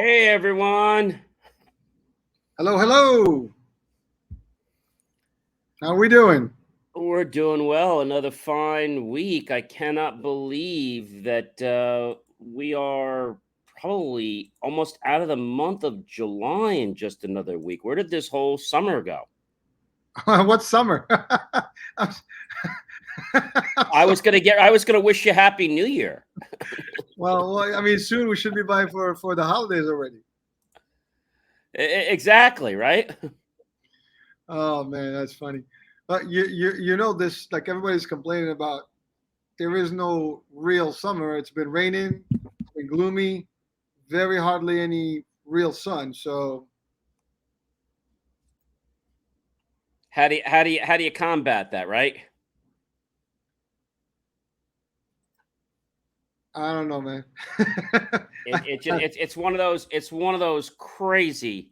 Hey everyone. Hello, hello. How we doing? We're doing well. Another fine week. I cannot believe that we are probably almost out of the month of July in just another week. Where did this whole summer go? What's summer? I'm, I'm sorry. I was gonna wish you happy new year. I mean, soon we should be by for the holidays already. Exactly, right? Oh man, that's funny. But you know this, like everybody's complaining about. There is no real summer. It's been raining, it's been gloomy, very hardly any real sun. So How do you combat that, right? I don't know, man. It's one of those crazy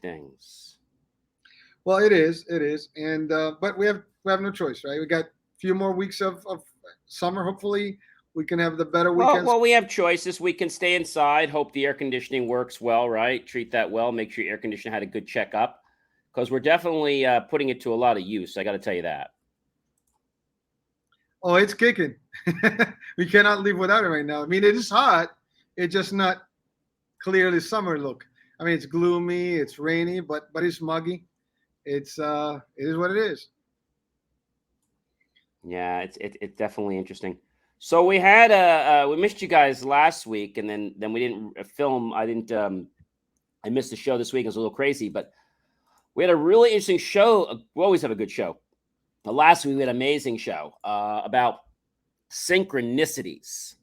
things. Well, it is, and but we have no choice, right? We got a few more weeks of summer. Hopefully, we can have the better Well, weekends. well, we have choices. We can stay inside, hope the air conditioning works well, right? Treat that well. Make sure your air conditioner had a good checkup, because we're definitely putting it to a lot of use. I got to tell you that. Oh, it's kicking. We cannot live without it right now. I mean, it is hot. It's just not clearly summer look. I mean, it's gloomy, it's rainy, but it's muggy. It is what it is. Yeah, it's definitely interesting. So we missed you guys last week, and then we didn't film. I missed the show this week. It was a little crazy, but we had a really interesting show. We always have a good show. Last week we had an amazing show about synchronicities.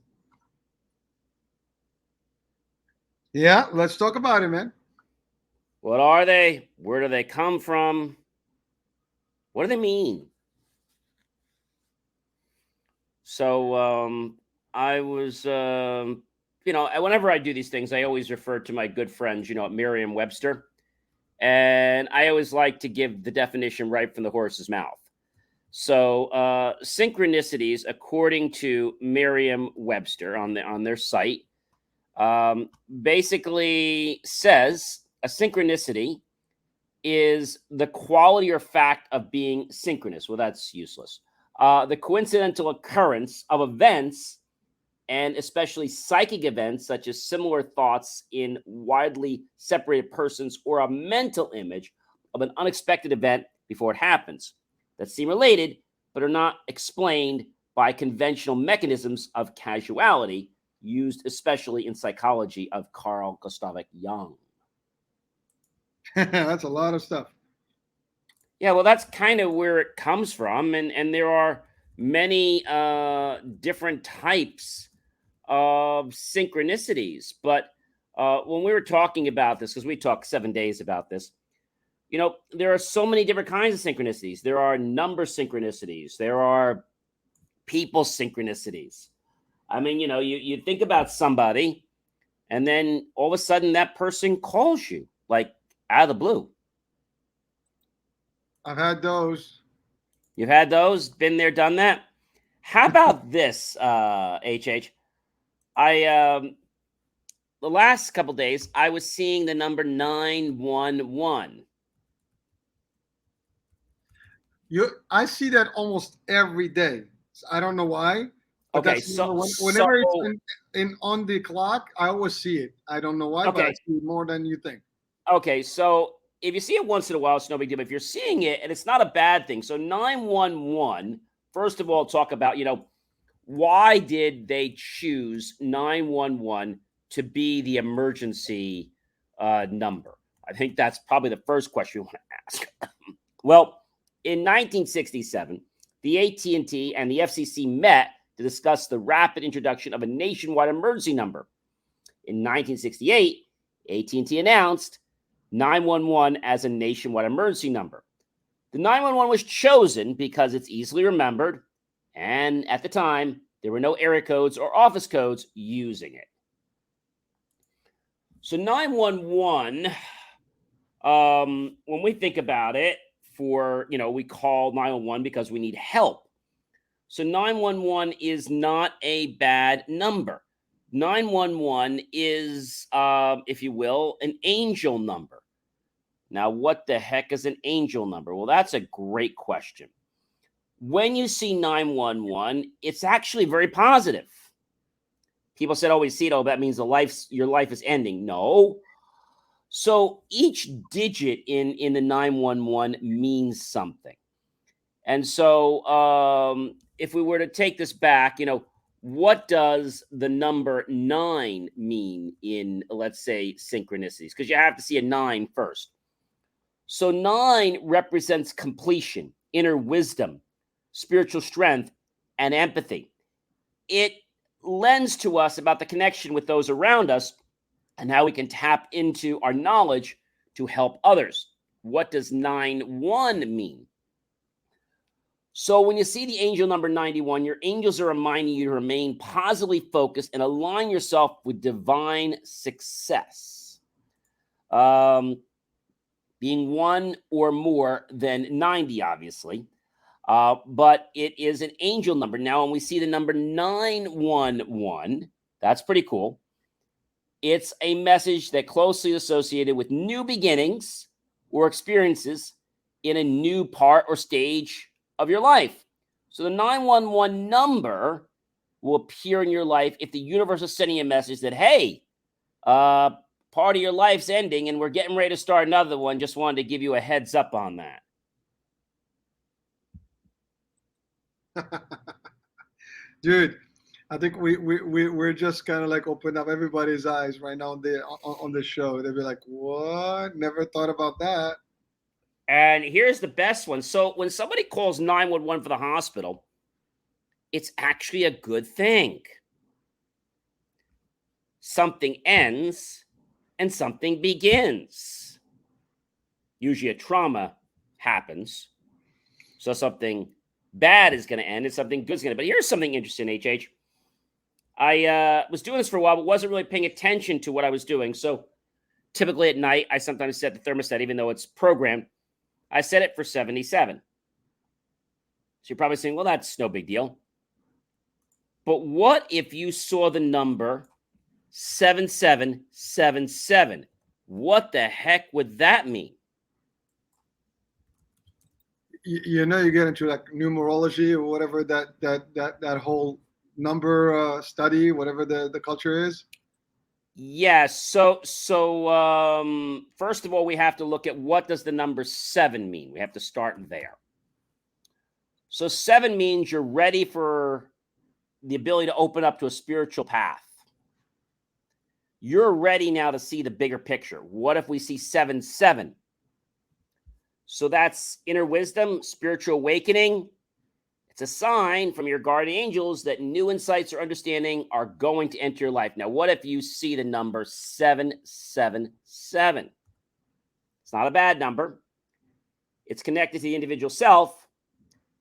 Yeah, let's talk about it, man. What are they? Where do they come from? What do they mean? So I was, whenever I do these things, I always refer to my good friends, at Merriam-Webster, and I always like to give the definition right from the horse's mouth. So synchronicities, according to Merriam-Webster on their site, um, basically says a synchronicity is the quality or fact of being synchronous. Well, that's useless. The coincidental occurrence of events and especially psychic events such as similar thoughts in widely separated persons or a mental image of an unexpected event before it happens that seem related but are not explained by conventional mechanisms of causality used especially in psychology of Carl Gustav Jung. That's a lot of stuff. Yeah, well, that's kind of where it comes from, and there are many different types of synchronicities. But when we were talking about this, because we talked 7 days about this, there are so many different kinds of synchronicities. There are number synchronicities. There are people synchronicities. I mean, you think about somebody, and then all of a sudden that person calls you, like out of the blue. I've had those. You've had those, been there, done that. How about this, HH? I The last couple days I was seeing the number 911. I see that almost every day. I don't know why, but Okay, that's the so number one. so Whenever it's in on the clock, I always see it. I don't know why, but I okay, see it more than you think. okay. So if you see it once in a while, it's no big deal. But if you're seeing it, and it's not a bad thing. So 911. First of all, talk about why did they choose 911 to be the emergency number? I think that's probably the first question you want to ask. Well, in 1967, the AT&T and the FCC met to discuss the rapid introduction of a nationwide emergency number. In 1968, AT&T announced 911 as a nationwide emergency number. The 911 was chosen because it's easily remembered, and at the time, there were no area codes or office codes using it. So 911, when we think about it, we call 911 because we need help. So 911 is not a bad number. 911 is, if you will, an angel number. Now, what the heck is an angel number? Well, that's a great question. When you see 911, it's actually very positive. People said, "Oh, we see it. Oh, that means your life is ending." No. So each digit in the 911 means something. And so, if we were to take this back, what does the number 9 mean in, let's say, synchronicities? Because you have to see a 9 first. So 9 represents completion, inner wisdom, spiritual strength, and empathy. It lends to us about the connection with those around us and how we can tap into our knowledge to help others. What does 9-1 mean? So when you see the angel number 91, your angels are reminding you to remain positively focused and align yourself with divine success. Being one or more than 90, obviously. But it is an angel number. Now, when we see the number 911, that's pretty cool. It's a message that closely associated with new beginnings or experiences in a new part or stage of your life. So the 911 number will appear in your life if the universe is sending a message that, hey, part of your life's ending and we're getting ready to start another one. Just wanted to give you a heads up on that. Dude, I think we're just kind of like opening up everybody's eyes right now on the show. They'll be like, "What? Never thought about that." And here's the best one. So when somebody calls 911 for the hospital, it's actually a good thing. Something ends and something begins. Usually a trauma happens. So something bad is going to end and something good is going to. But here's something interesting, HH. I was doing this for a while, but wasn't really paying attention to what I was doing. So typically at night, I sometimes set the thermostat, even though it's programmed. I set it for 77. So you're probably saying, well, that's no big deal. But what if you saw the number 7777? What the heck would that mean? You get into like numerology or whatever that whole number study, whatever the culture is. Yes. So first of all, we have to look at what does the number 7 mean. We have to start there. So 7 means you're ready for the ability to open up to a spiritual path. You're ready now to see the bigger picture. What if we see 7-7? So that's inner wisdom, spiritual awakening. It's a sign from your guardian angels that new insights or understanding are going to enter your life. Now, what if you see the number 777? It's not a bad number. It's connected to the individual self.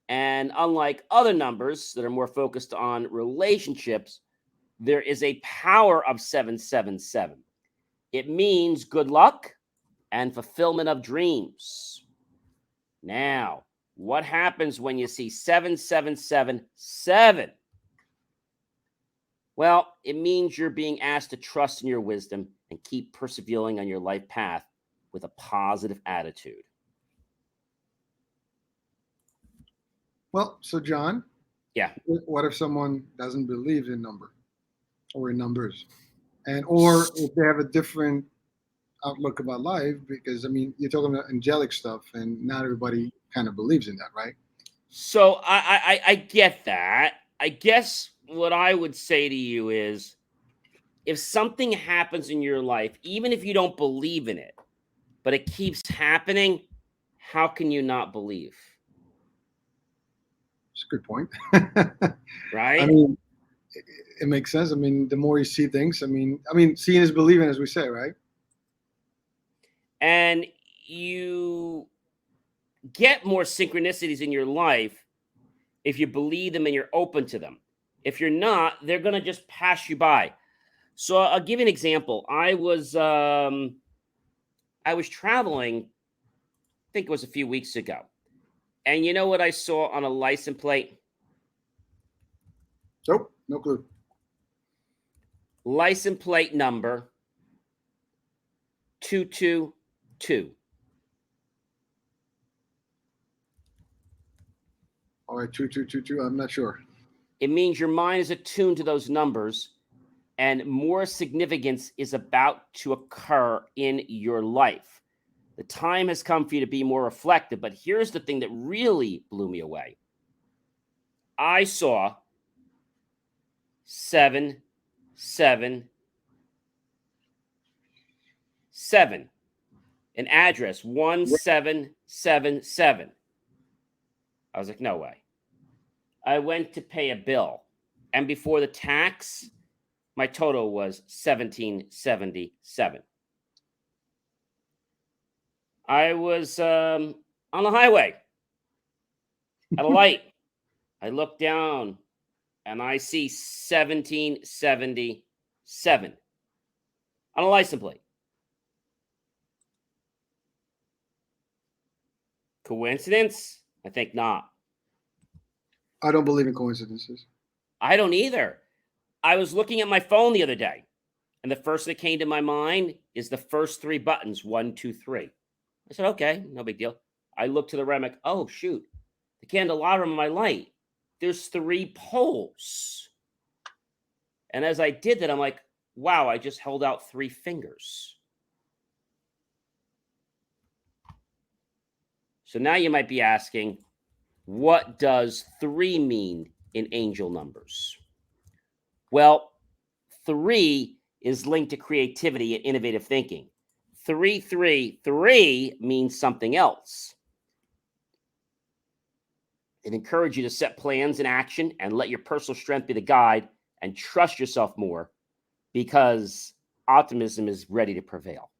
And unlike other numbers that are more focused on relationships, there is a power of 777. It means good luck and fulfillment of dreams. Now, what happens when you see 7777? Well, it means you're being asked to trust in your wisdom and keep persevering on your life path with a positive attitude. Well, so John, yeah, what if someone doesn't believe in number or in numbers, or if they have a different outlook about life? Because I mean, you're talking about angelic stuff, and not everybody kind of believes in that, right? So I get that. I guess what I would say to you is, if something happens in your life, even if you don't believe in it, but it keeps happening, how can you not believe? It's a good point. Right? I mean, it makes sense. I mean, the more you see things, I mean, seeing is believing, as we say, right? And you get more synchronicities in your life if you believe them and you're open to them. If you're not, they're going to just pass you by. So I'll give you an example. I was traveling, I think it was a few weeks ago. And you know what I saw on a license plate? Nope, no clue. License plate number 222. All right, 2222. I'm not sure. It means your mind is attuned to those numbers and more significance is about to occur in your life. The time has come for you to be more reflective. But here's the thing that really blew me away. I saw 777, an address 1777. I was like, no way. I went to pay a bill, and before the tax, my total was 1777. I was on the highway at a light. I look down and I see 1777 on a license plate. Coincidence? I think not. I don't believe in coincidences. I don't either. I was looking at my phone the other day, and the first that came to my mind is the first three buttons, 1, 2, 3. I said, okay, no big deal. I looked to the right, I'm like, oh, shoot. The candelabrum of my light, there's 3 poles. And as I did that, I'm like, wow, I just held out 3 fingers. So now you might be asking, what does 3 mean in angel numbers? Well, 3 is linked to creativity and innovative thinking. 333 means something else. It encourages you to set plans in action and let your personal strength be the guide and trust yourself more because optimism is ready to prevail.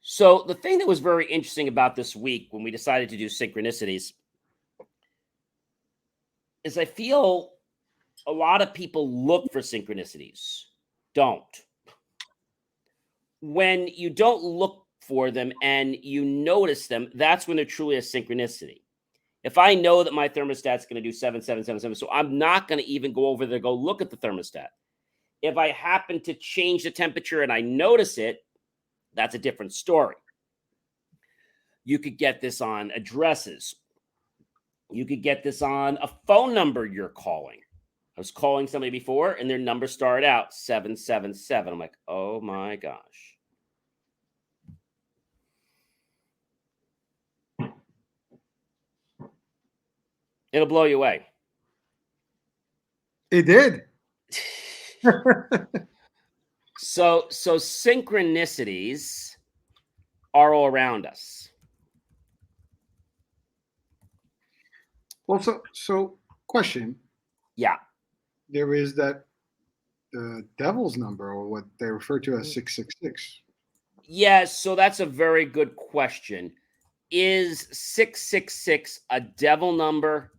So the thing that was very interesting about this week when we decided to do synchronicities is I feel a lot of people look for synchronicities, don't. When you don't look for them and you notice them, that's when they're truly a synchronicity. If I know that my thermostat's going to do 7777, so I'm not going to even go over there, go look at the thermostat. If I happen to change the temperature and I notice it, that's a different story. You could get this on addresses. You could get this on a phone number you're calling. I was calling somebody before and their number started out 777. I'm like, oh my gosh. It'll blow you away. It did. So synchronicities are all around us. Well, so question. Yeah. There is that devil's number, or what they refer to as 666. Yeah, so that's a very good question. Is 666 a devil number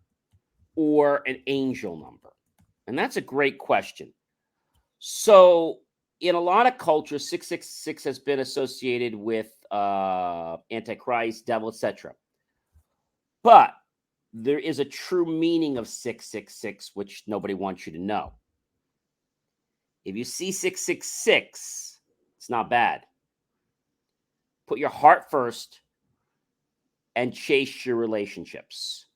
or an angel number? And that's a great question. So in a lot of cultures, 666 has been associated with Antichrist, devil, etc. But there is a true meaning of 666, which nobody wants you to know. If you see 666, it's not bad. Put your heart first and chase your relationships.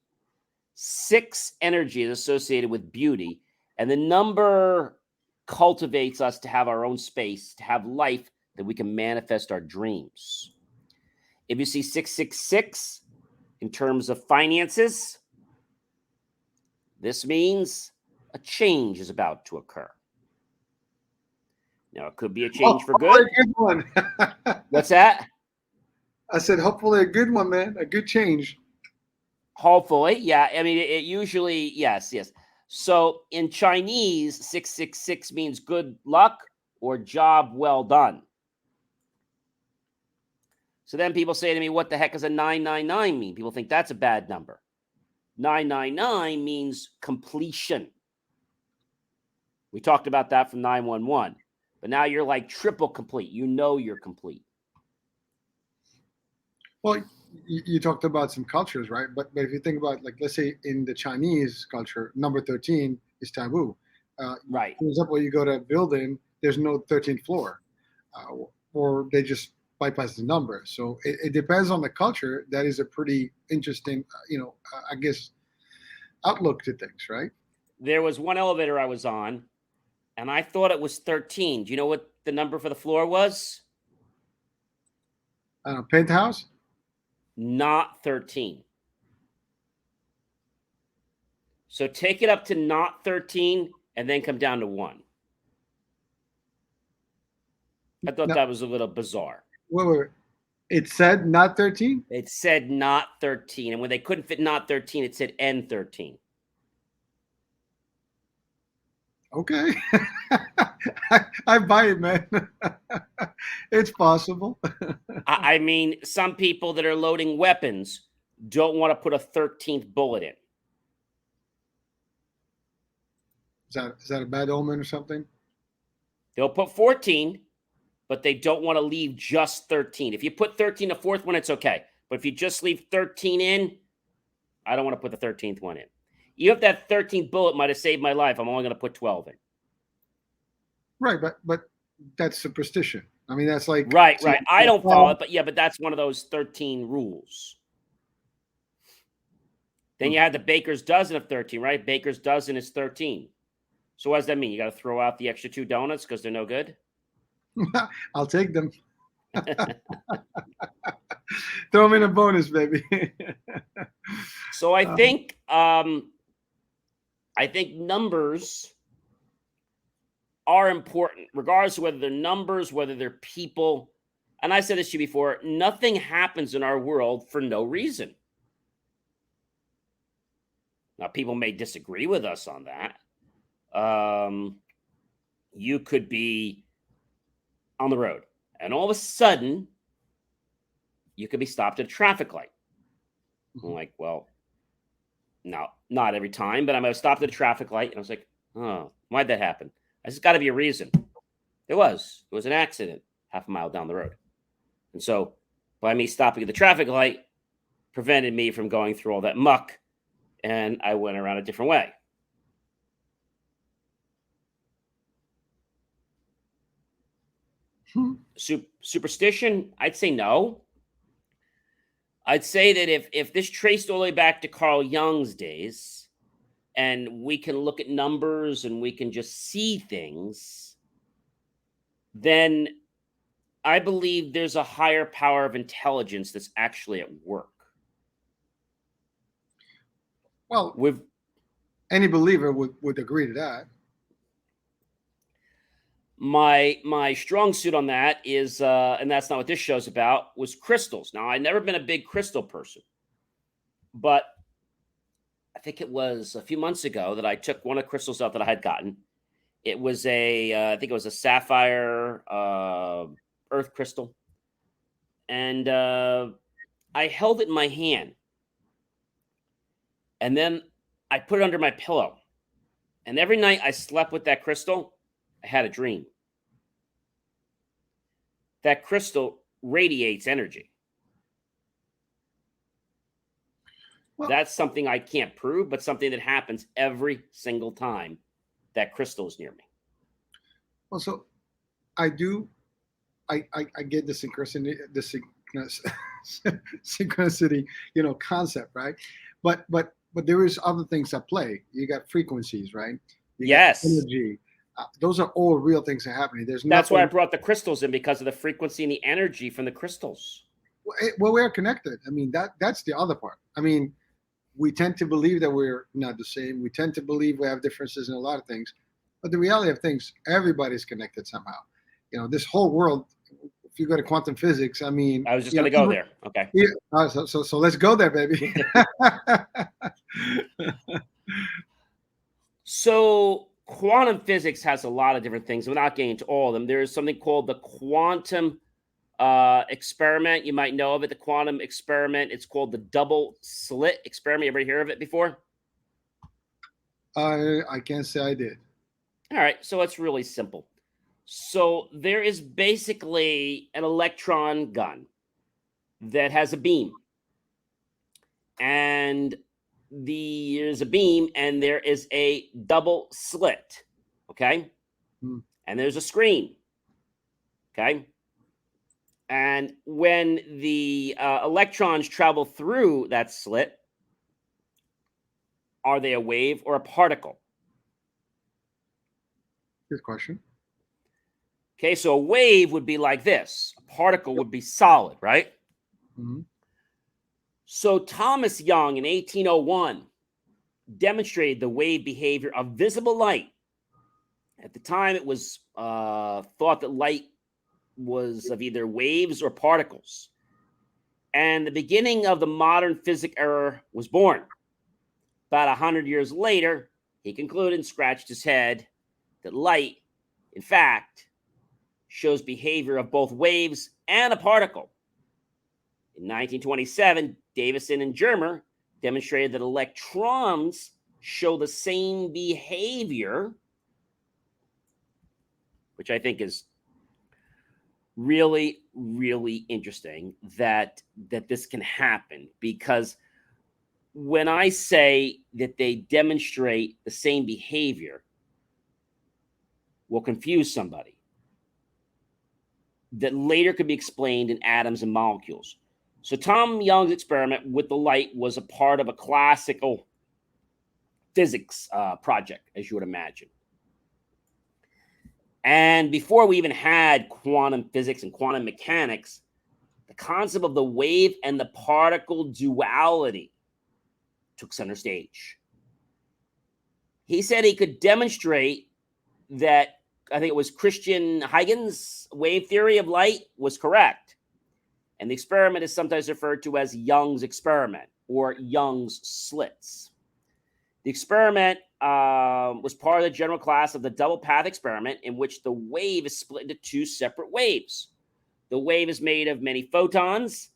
6 energy is associated with beauty, and the number cultivates us to have our own space, to have life that we can manifest our dreams. If you see 666 in terms of finances, this means a change is about to occur. Now, it could be a change for good. A good one. What's that? I said, hopefully a good one, man. A good change. Hopefully, yeah. I mean, it usually, yes. So in Chinese, 666 means good luck or job well done. So then people say to me, what the heck does a 999 mean? People think that's a bad number. 999 means completion. We talked about that from 911. But now you're like triple complete. You know you're complete. Well, you talked about some cultures, right? But if you think about, like, let's say in the Chinese culture, number 13 is taboo. Right. For example, you go to a building, there's no 13th floor, or they just bypass the number. So it depends on the culture. That is a pretty interesting, I guess, outlook to things, right? There was one elevator I was on, and I thought it was 13. Do you know what the number for the floor was? Penthouse. Not 13. So take it up to not 13 and then come down to 1. I thought No, that was a little bizarre. wait. It said not 13. It said not 13. And when they couldn't fit not 13, it said N13. Okay, I buy it, man. It's possible. I mean, some people that are loading weapons don't want to put a 13th bullet in. Is that a bad omen or something? They'll put 14, but they don't want to leave just 13. If you put 13 the fourth one, it's okay. But if you just leave 13 in, I don't want to put the 13th one in. Even if that 13th bullet might have saved my life, I'm only going to put 12 in. Right, but that's superstition. I mean, that's like Right. I don't follow it, but that's one of those 13 rules. Then you had the baker's dozen of 13, right? Baker's dozen is 13. So what does that mean? You got to throw out the extra 2 donuts because they're no good? I'll take them. Throw them in a bonus, baby. So I think numbers are important, regardless of whether they're numbers, whether they're people. And I said this to you before, nothing happens in our world for no reason. Now, people may disagree with us on that. You could be on the road, and all of a sudden, you could be stopped at a traffic light. I'm like, well, no, not every time, but I might have stopped at a traffic light, and I was like, oh, why'd that happen? There's got to be a reason. It was an accident half a mile down the road. And so by me stopping at the traffic light prevented me from going through all that muck, and I went around a different way. Superstition, I'd say no. I'd say that if this traced all the way back to Carl Jung's days, and we can look at numbers and we can just see things, then I believe there's a higher power of intelligence that's actually at work. Well, any believer would agree to that. My strong suit on that is, and that's not what this show's about, was crystals. Now, I've never been a big crystal person, but I think it was a few months ago that I took one of the crystals out that I had gotten. It was I think it was a sapphire earth crystal. And I held it in my hand. And then I put it under my pillow. And every night I slept with that crystal, I had a dream. That crystal radiates energy. Well, that's something I can't prove, but something that happens every single time that crystal is near me. Well, so I get the synchronicity, concept, right? But there is other things at play. You got frequencies, right? Yes. Energy. Those are all real things that are happening. That's why I brought the crystals in, because of the frequency and the energy from the crystals. Well, we're connected. I mean, that's the other part. I mean, we tend to believe that we're not the same. We tend to believe we have differences in a lot of things. But the reality of things, everybody's connected somehow. This whole world, if you go to quantum physics, I mean... I was just going to go there. Okay. Yeah, so let's go there, baby. So quantum physics has a lot of different things. Without getting into all of them, there is something called the quantum experiment. You might know of it, the quantum experiment. It's called the double slit experiment. You ever hear of it before? I can't say I did. All right, so it's really simple. So there is basically an electron gun that has a beam. And there's a beam and there is a double slit. Okay. Hmm. And there's a screen. Okay. And when the electrons travel through that slit, are they a wave or a particle? Good question. Okay, so a wave would be like this. A particle would be solid, right? Hmm. So Thomas Young in 1801 demonstrated the wave behavior of visible light. At the time, it was thought that light was of either waves or particles. And the beginning of the modern physics era was born. About 100 years later, he concluded and scratched his head that light, in fact, shows behavior of both waves and a particle. In 1927, Davison and Germer demonstrated that electrons show the same behavior, which I think is really, really interesting that this can happen, because when I say that they demonstrate the same behavior, will confuse somebody that later could be explained in atoms and molecules. So Tom Young's experiment with the light was a part of a classical physics project, as you would imagine. And before we even had quantum physics and quantum mechanics, the concept of the wave and the particle duality took center stage. He said he could demonstrate that, I think it was Christian Huygens' wave theory of light was correct. And the experiment is sometimes referred to as Young's experiment or Young's slits. The experiment was part of the general class of the double path experiment, in which the wave is split into two separate waves. The wave is made of many photons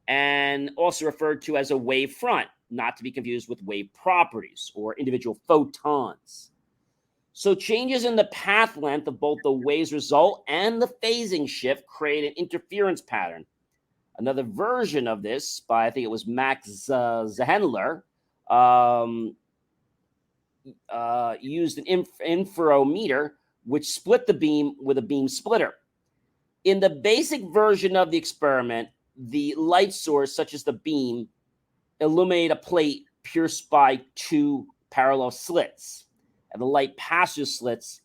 and also referred to as a wave front, not to be confused with wave properties or individual photons. So changes in the path length of both the wave's result and the phasing shift create an interference pattern. Another version of this, by I think it was Max Zehndler, used an interferometer, which split the beam with a beam splitter. In the basic version of the experiment, the light source, such as the beam, illuminate a plate pierced by two parallel slits, and the light passes slits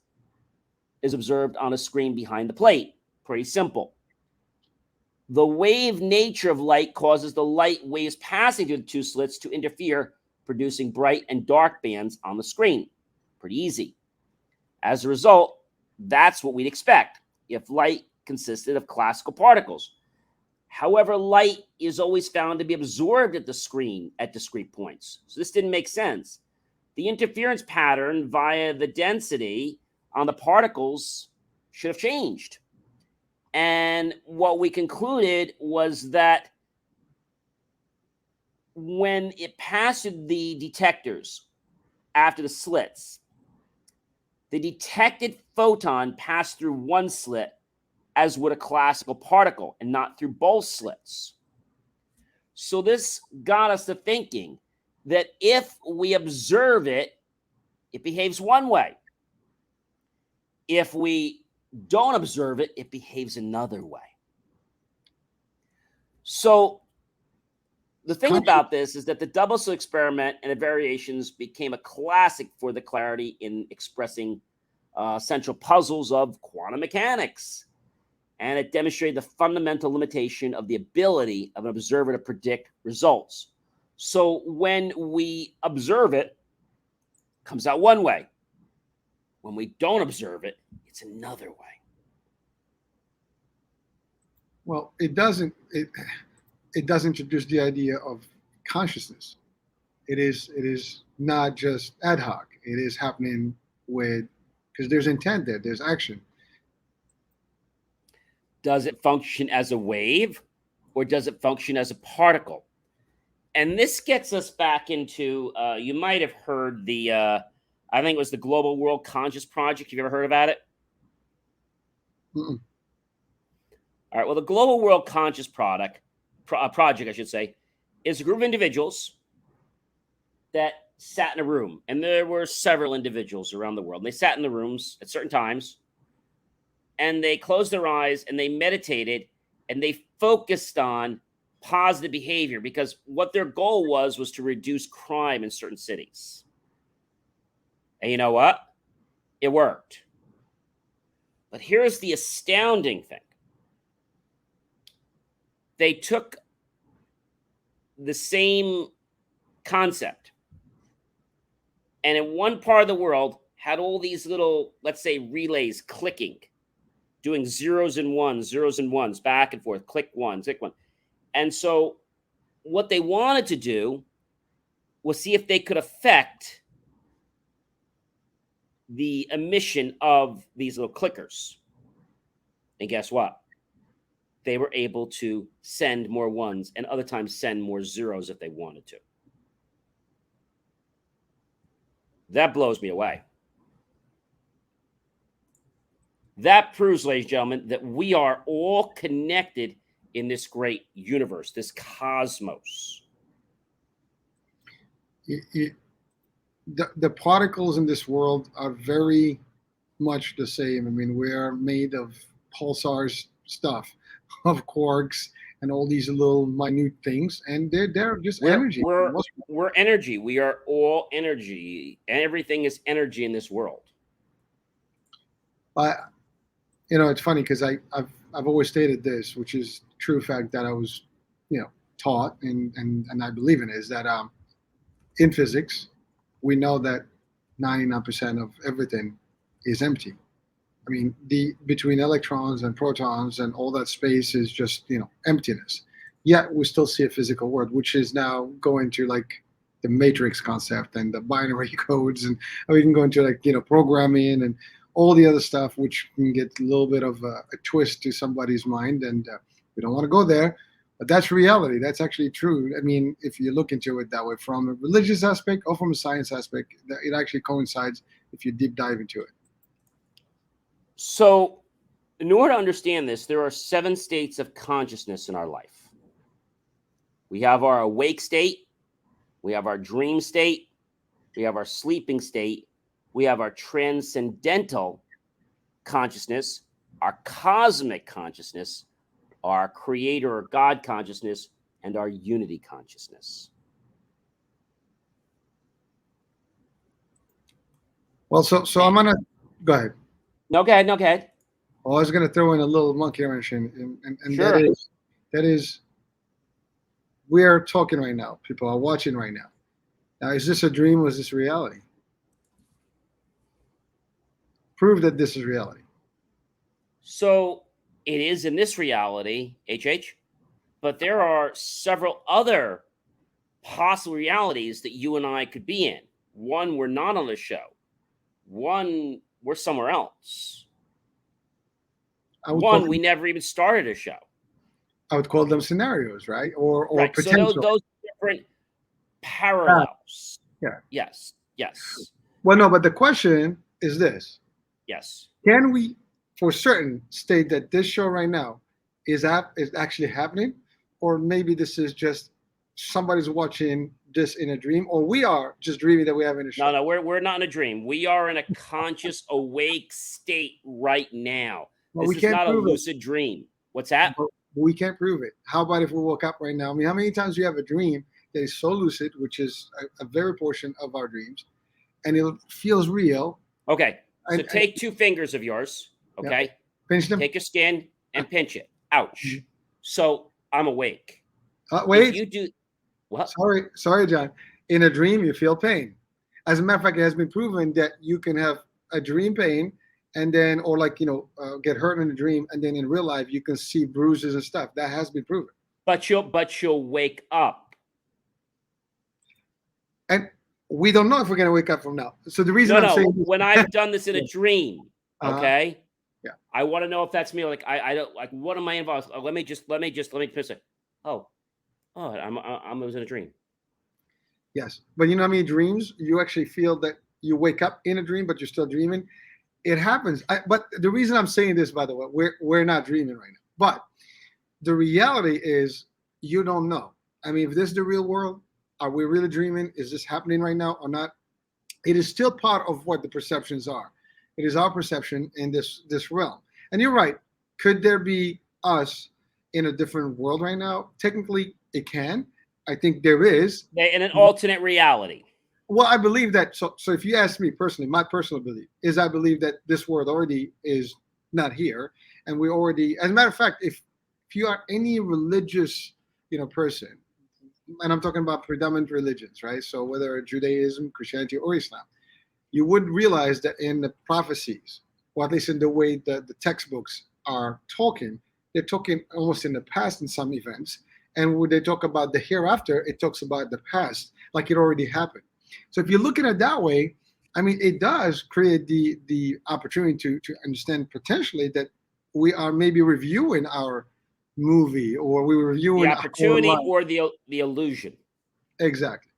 is observed on a screen behind the plate. Pretty simple. The wave nature of light causes the light waves passing through the two slits to interfere, producing bright and dark bands on the screen. Pretty easy. As a result, that's what we'd expect if light consisted of classical particles. However, light is always found to be absorbed at the screen at discrete points. So this didn't make sense. The interference pattern via the density on the particles should have changed. And what we concluded was that when it passed the detectors after the slits, the detected photon passed through one slit, as would a classical particle, and not through both slits. So this got us to thinking that if we observe it, it behaves one way. If we don't observe it, it behaves another way. So the thing about this is that the double slit experiment and the variations became a classic for the clarity in expressing central puzzles of quantum mechanics. And it demonstrated the fundamental limitation of the ability of an observer to predict results. So when we observe it, it comes out one way. When we don't observe it, it's another way. Well, it doesn't introduce the idea of consciousness. It is not just ad hoc. It is happening because there's intent there. There's action. Does it function as a wave, or does it function as a particle? And this gets us back into, you might have heard the, I think it was the Global World Conscious Project. You've ever heard about it? Mm-mm. All right. Well, the Global World Conscious Project, I should say, is a group of individuals that sat in a room, and there were several individuals around the world. And they sat in the rooms at certain times, and they closed their eyes and they meditated and they focused on positive behavior, because what their goal was to reduce crime in certain cities. And you know what? It worked. But here's the astounding thing. They took the same concept, and in one part of the world had all these little, let's say, relays clicking, doing zeros and ones, back and forth, click one, click one. And so what they wanted to do was see if they could affect the emission of these little clickers. And guess what? They were able to send more ones and other times send more zeros if they wanted to. That blows me away. That proves, ladies and gentlemen, that we are all connected in this great universe, this cosmos. The particles in this world are very much the same. I mean, we are made of pulsars stuff, of quarks, and all these little minute things, and they're just energy. We're energy. We are all energy, and everything is energy in this world. It's funny because I've always stated this, which is true fact that I was, taught and I believe in, is that in physics, we know that 99% of everything is empty. I mean, between electrons and protons and all that space is just, emptiness. Yet we still see a physical world, which is now going to like the matrix concept and the binary codes, and we can go into like, programming and all the other stuff, which can get a little bit of a twist to somebody's mind. And we don't want to go there, but that's reality. That's actually true. I mean, if you look into it that way, from a religious aspect or from a science aspect, it actually coincides if you deep dive into it. So in order to understand this, there are 7 states of consciousness in our life. We have our awake state, we have our dream state, we have our sleeping state, we have our transcendental consciousness, our cosmic consciousness, our creator or God consciousness, and our unity consciousness. Well, so I'm going to go ahead. No, go ahead. Well, I was going to throw in a little monkey wrench, and sure. that is, we are talking right now. People are watching right now. Now, is this a dream or is this reality? Prove that this is reality. So it is in this reality, HH, but there are several other possible realities that you and I could be in. One, we're not on the show. One, we're somewhere else. One, we never even started a show. I would call them scenarios, right? Or right. potential. So those different parallels. Yeah. Yes. Well, no, but the question is this. Yes. Can we, for certain, state that this show right now is actually happening? Or maybe this is just somebody's watching this in a dream, or we are just dreaming that we have in a show? No, we're not in a dream. We are in a conscious, awake state right now. Well, this is not a lucid dream. What's that? We can't prove it. How about if we woke up right now? I mean, how many times do you have a dream that is so lucid, which is a very portion of our dreams, and it feels real? Okay. So take 2 fingers of yours, okay? Yeah. Pinch them. Take your skin and pinch it. Ouch. Mm-hmm. So I'm awake. Wait. If you do what? Sorry, John. In a dream, you feel pain. As a matter of fact, it has been proven that you can have a dream pain and then, or like, get hurt in a dream, and then in real life, you can see bruises and stuff. That has been proven. But you'll wake up. And we don't know if we're going to wake up from now. So the reason I'm saying when I've done this in a dream, okay? Yeah. I want to know if that's me. Like I don't like. What am I involved? Let me just piss it. I was in a dream. Yes, but you know how many dreams you actually feel that you wake up in a dream, but you're still dreaming. It happens. But the reason I'm saying this, by the way, we're not dreaming right now. But the reality is, you don't know. I mean, if this is the real world, Are we really dreaming? Is this happening right now or not? It is still part of what the perceptions are. It is our perception in this realm. And you're right. Could there be us in a different world right now? Technically, it can. I think there is. In an alternate reality. Well, I believe that. So if you ask me personally, my personal belief is I believe that this world already is not here, and we already. As a matter of fact, if you are any religious, person, and I'm talking about predominant religions, right? So whether Judaism, Christianity, or Islam, you would realize that in the prophecies, or at least in the way that the textbooks are talking, they're talking almost in the past in some events. And when they talk about the hereafter, it talks about the past, like it already happened. So if you look at it that way, I mean, it does create the opportunity to understand potentially that we are maybe reviewing our movie, or we were reviewing the opportunity or the illusion. Exactly.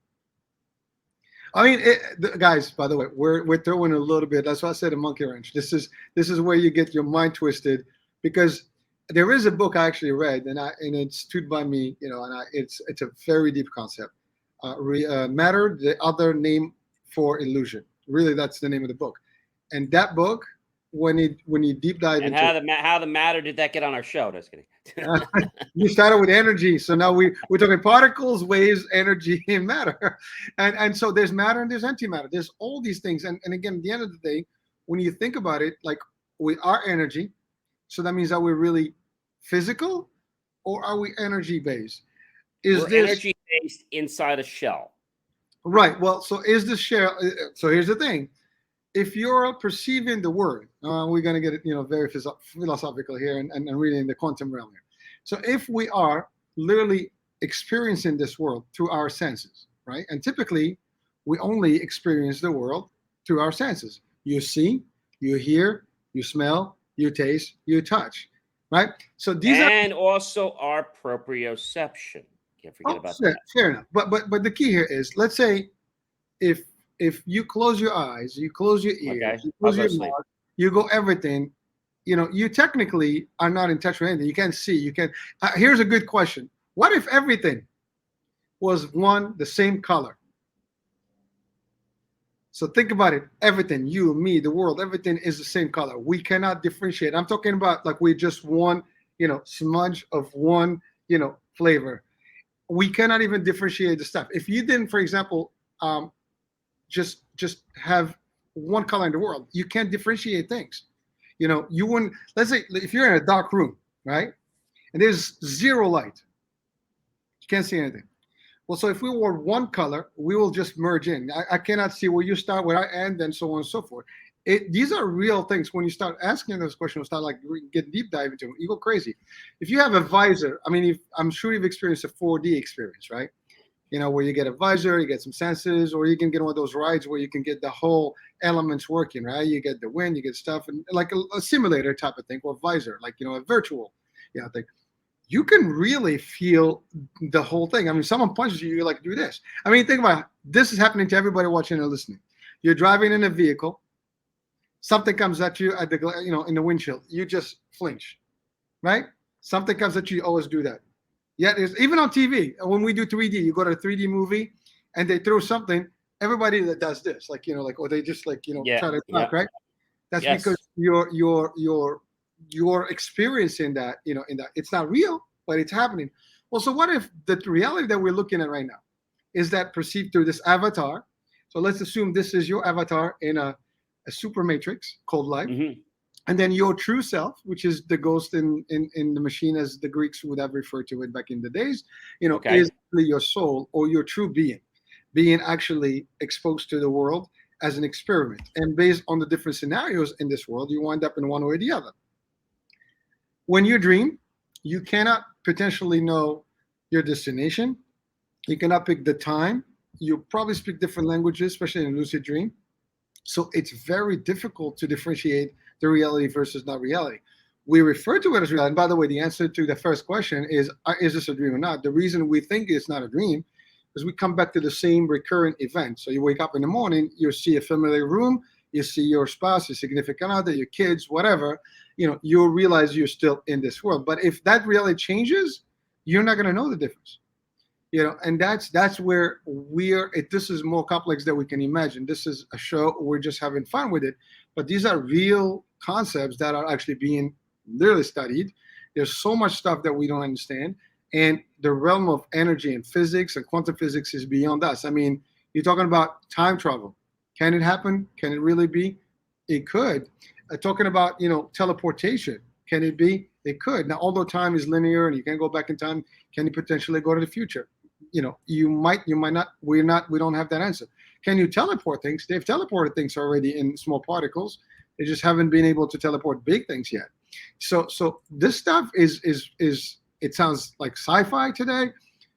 I mean, guys, by the way, we're throwing a little bit. That's why I said a monkey wrench. This is where you get your mind twisted, because there is a book I actually read, and it stood by me, it's a very deep concept. Matter, the other name for illusion. Really, that's the name of the book. And that book, when you deep dive and into how the matter did that get on our show? Just kidding. You started with energy, so now we're talking particles, waves, energy, and matter. And so there's matter and there's antimatter. There's all these things. And again, at the end of the day, when you think about it, like, we are energy. So that means that we're really physical, or are we energy based? We're energy based inside a shell. Right. Well, so is the shell? So here's the thing: if you're perceiving the word, we're going to get it, very philosophical here, and really in the quantum realm here. So if we are literally experiencing this world through our senses, right? And typically, we only experience the world through our senses. You see, you hear, you smell, you taste, you touch, right? So these and also our proprioception. Can't forget about that. Fair enough. But the key here is, let's say, if you close your eyes, you close your ears, okay, you close your mouth, you go everything, you technically are not in touch with anything. You can't see. You can. Here's a good question: what if everything was the same color? So think about it. Everything, you, me, the world, everything is the same color. We cannot differentiate. I'm talking about like we just one, smudge of one, flavor. We cannot even differentiate the stuff. If you didn't, for example, just have one color in the world, you can't differentiate things. You wouldn't. Let's say if you're in a dark room, right, and there's zero light, you can't see anything. Well, so if we were one color, we will just merge in. I cannot see where you start, where I end, and so on and so forth. These are real things. When you start asking those questions, start like get deep dive into them, you go crazy. If you have a visor, I mean, I'm sure you've experienced a 4D experience, right? Where you get a visor, you get some senses, or you can get one of those rides where you can get the whole elements working, right? You get the wind, you get stuff, and like a simulator type of thing, or visor, like, a virtual, thing. You can really feel the whole thing. I mean, someone punches you, you're like, do this. I mean, think about it. This is happening to everybody watching and listening. You're driving in a vehicle. Something comes at you at the, in the windshield. You just flinch, right? Something comes at you. You always do that. Yeah, even on TV. When we do 3D, you go to a 3D movie, and they throw something. Everybody that does this, like, or they just like, try to talk, right? That's because you're experiencing that, in that it's not real, but it's happening. Well, so what if the reality that we're looking at right now is that perceived through this avatar? So let's assume this is your avatar in a super matrix called life. Mm-hmm. And then your true self, which is the ghost in the machine, as the Greeks would have referred to it back in the days, is your soul, or your true being actually exposed to the world as an experiment. And based on the different scenarios in this world, you wind up in one way or the other. When you dream, you cannot potentially know your destination. You cannot pick the time. You probably speak different languages, especially in a lucid dream. So it's very difficult to differentiate the reality versus not reality. We refer to it as reality. And by the way, the answer to the first question is this a dream or not? The reason we think it's not a dream is we come back to the same recurrent event. So you wake up in the morning, you see a familiar room, you see your spouse, your significant other, your kids, whatever, you'll realize you're still in this world. But if that reality changes, you're not going to know the difference. And that's where this is more complex than we can imagine. This is a show, we're just having fun with it, but these are real concepts that are actually being literally studied. There's so much stuff that we don't understand, and the realm of energy and physics and quantum physics is beyond us. I mean, you're talking about time travel. Can it happen? Can it really be? It could. Talking about teleportation. Can it be? It could. Now, although time is linear and you can't go back in time, can you potentially go to the future? You might not. We don't have that answer. Can you teleport things? They've teleported things already in small particles. They just haven't been able to teleport big things yet. So this stuff is it sounds like sci-fi today,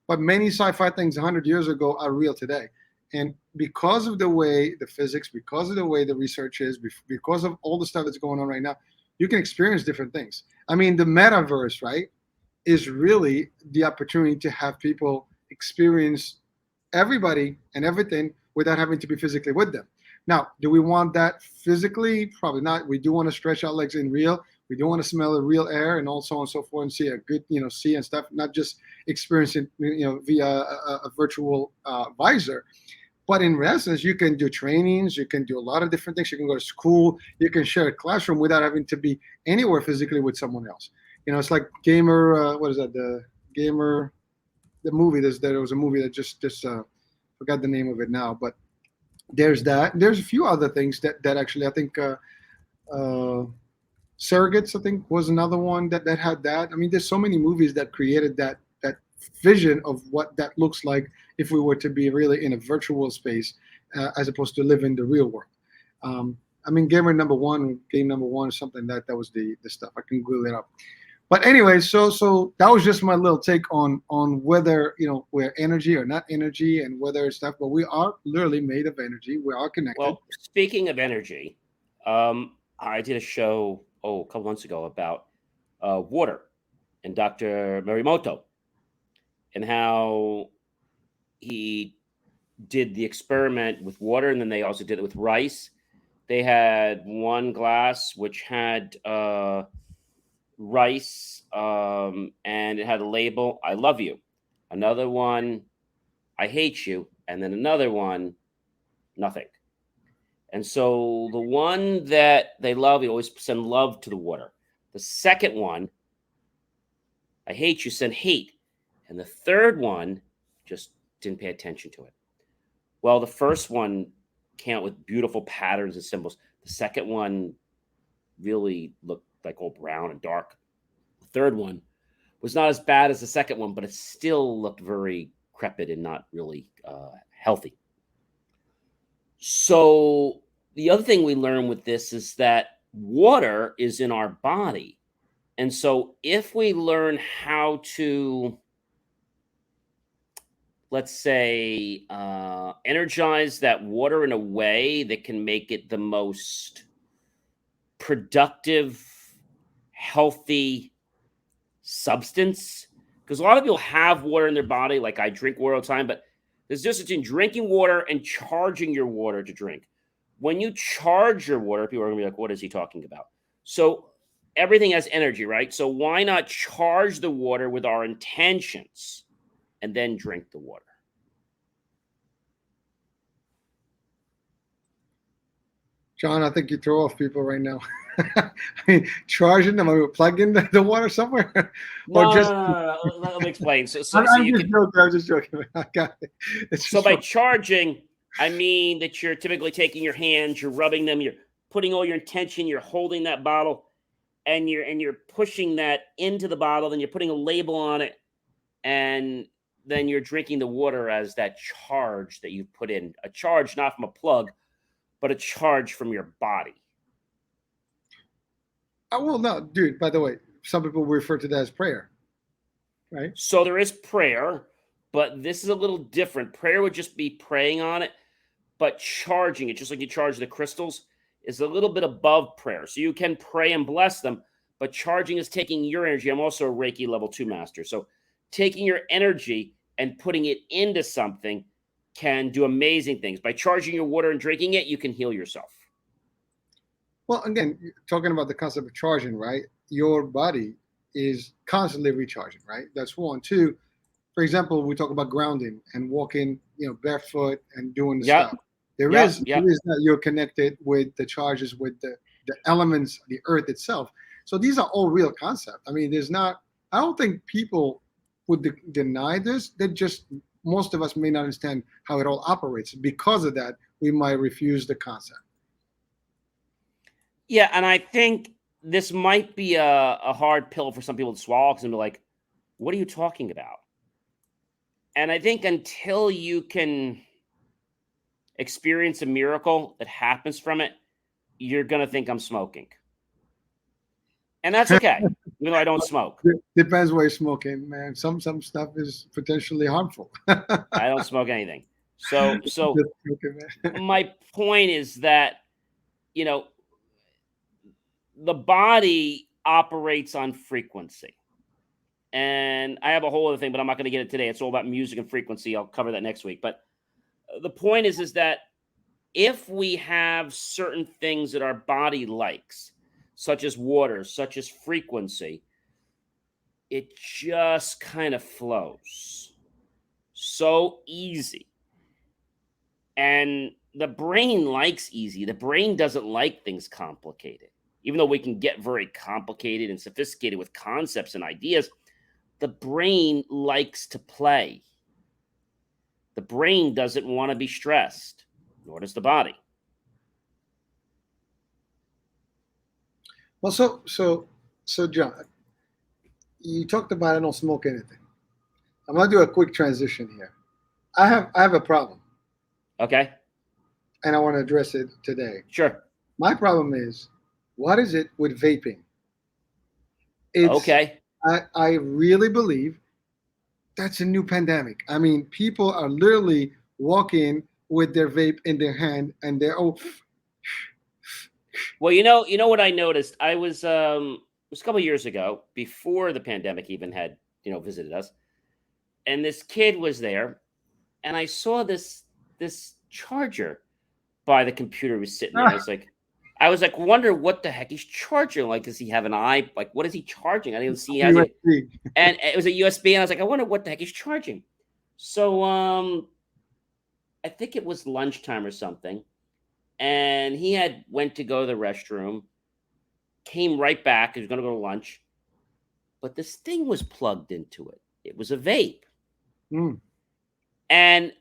but many sci-fi things 100 years ago are real today. And because of the way the physics, because of the way the research is, because of all the stuff that's going on right now, you can experience different things. I mean, the metaverse, right, is really the opportunity to have people experience everybody and everything without having to be physically with them. Now, do we want that physically? Probably not. We do want to stretch our legs in real. We do want to smell the real air and so on and so forth, and see a good, see and stuff, not just experiencing, via a virtual visor. But in essence, you can do trainings, you can do a lot of different things. You can go to school, you can share a classroom without having to be anywhere physically with someone else. It's like Gamer. What is that? The Gamer, the movie. There was a movie that just forgot the name of it now. But there's that. There's a few other things that actually I think Surrogates, I think, was another one that had that. I mean, there's so many movies that created that vision of what that looks like if we were to be really in a virtual space, as opposed to live in the real world. I mean, game number one, or something that was the stuff. I can Google it up. But anyway, so that was just my little take on whether we're energy or not energy, and whether it's stuff. But we are literally made of energy. We are connected. Well, speaking of energy, I did a show a couple months ago about water and Dr. Morimoto, and how he did the experiment with water, and then they also did it with rice. They had one glass which had rice, and it had a label, "I love you." Another one, "I hate you," and then another one, "Nothing." And so the one that they love, you always send love to the water. The second one, "I hate you," send hate. And the third one just didn't pay attention to it. Well, the first one came out with beautiful patterns and symbols. The second one really looked like all brown and dark. The third one was not as bad as the second one, but it still looked very crepit and not really healthy. So the other thing we learn with this is that water is in our body. And so if we learn how to, let's say, energize that water in a way that can make it the most productive, healthy substance. Because a lot of people have water in their body, like I drink water all the time, but there's a difference between drinking water and charging your water to drink. When you charge your water, people are going to be like, what is he talking about? So everything has energy, right? So why not charge the water with our intentions and then drink the water? John, I think you throw off people right now. I mean, charging them, plugging the water somewhere, or just no. Let me explain. I'm just joking. I got it. So by charging, I mean that you're typically taking your hands, you're rubbing them, you're putting all your intention, you're holding that bottle, and you're pushing that into the bottle, then you're putting a label on it, and then you're drinking the water as that charge that you put in. A charge not from a plug, but a charge from your body. Oh, well, no, dude, by the way, some people refer to that as prayer, right? So there is prayer, but this is a little different. Prayer would just be praying on it, but charging it, just like you charge the crystals, is a little bit above prayer. So you can pray and bless them, but charging is taking your energy. I'm also a Reiki level 2 master. So taking your energy and putting it into something can do amazing things. By charging your water and drinking it, you can heal yourself. Well, again, talking about the concept of charging, right? Your body is constantly recharging, right? That's one. Two, for example, we talk about grounding and walking, barefoot and doing the Yep. stuff. There Yep. is Yep. that you're connected with the charges, with the elements, the earth itself. So these are all real concepts. I mean, I don't think people would deny this. They just, most of us may not understand how it all operates. Because of that, we might refuse the concept. Yeah, and I think this might be a hard pill for some people to swallow, because they're like, what are you talking about? And I think until you can experience a miracle that happens from it, you're going to think I'm smoking. And that's okay, even though I don't smoke. Depends what you're smoking, man. Some stuff is potentially harmful. I don't smoke anything. So Okay, my point is that, the body operates on frequency. And I have a whole other thing, but I'm not going to get it today. It's all about music and frequency. I'll cover that next week. But the point is that if we have certain things that our body likes, such as water, such as frequency, it just kind of flows so easy. And the brain likes easy. The brain doesn't like things complicated. Even though we can get very complicated and sophisticated with concepts and ideas, the brain likes to play. The brain doesn't want to be stressed, nor does the body. Well, so John, you talked about I don't smoke anything. I'm gonna do a quick transition here. I have a problem. Okay. And I want to address it today. Sure. My problem is, what is it with vaping? Okay. I really believe that's a new pandemic. I mean, people are literally walking with their vape in their hand, and they're Well, you know what I noticed? I was it was a couple of years ago, before the pandemic even had visited us, and this kid was there, and I saw this charger by the computer. Was sitting there. I was like, wonder what the heck he's charging. Like, does he have an eye? Like, what is he charging? I didn't see. And it was a USB. And I was like, I wonder what the heck he's charging. So, I think it was lunchtime or something, and he went to go to the restroom, came right back. He was going to go to lunch, but this thing was plugged into it. It was a vape, and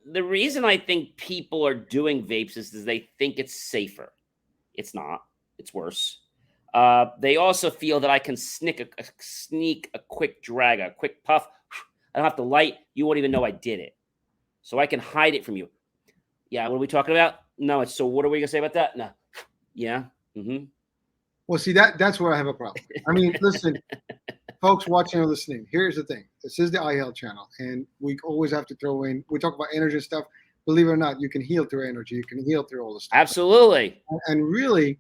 the reason I think people are doing vapes is they think it's safer. It's not. It's worse. They also feel that I can sneak a quick drag, a quick puff. I don't have to light. You won't even know I did it. So I can hide it from you. Yeah, what are we talking about? No, so what are we going to say about that? No. Yeah. Mm-hmm. Well, see, that's where I have a problem. I mean, listen, folks watching or listening, here's the thing. This is the iHealth channel, and we always have to throw in, we talk about energy and stuff. Believe it or not, you can heal through energy. You can heal through all this stuff. Absolutely. And really,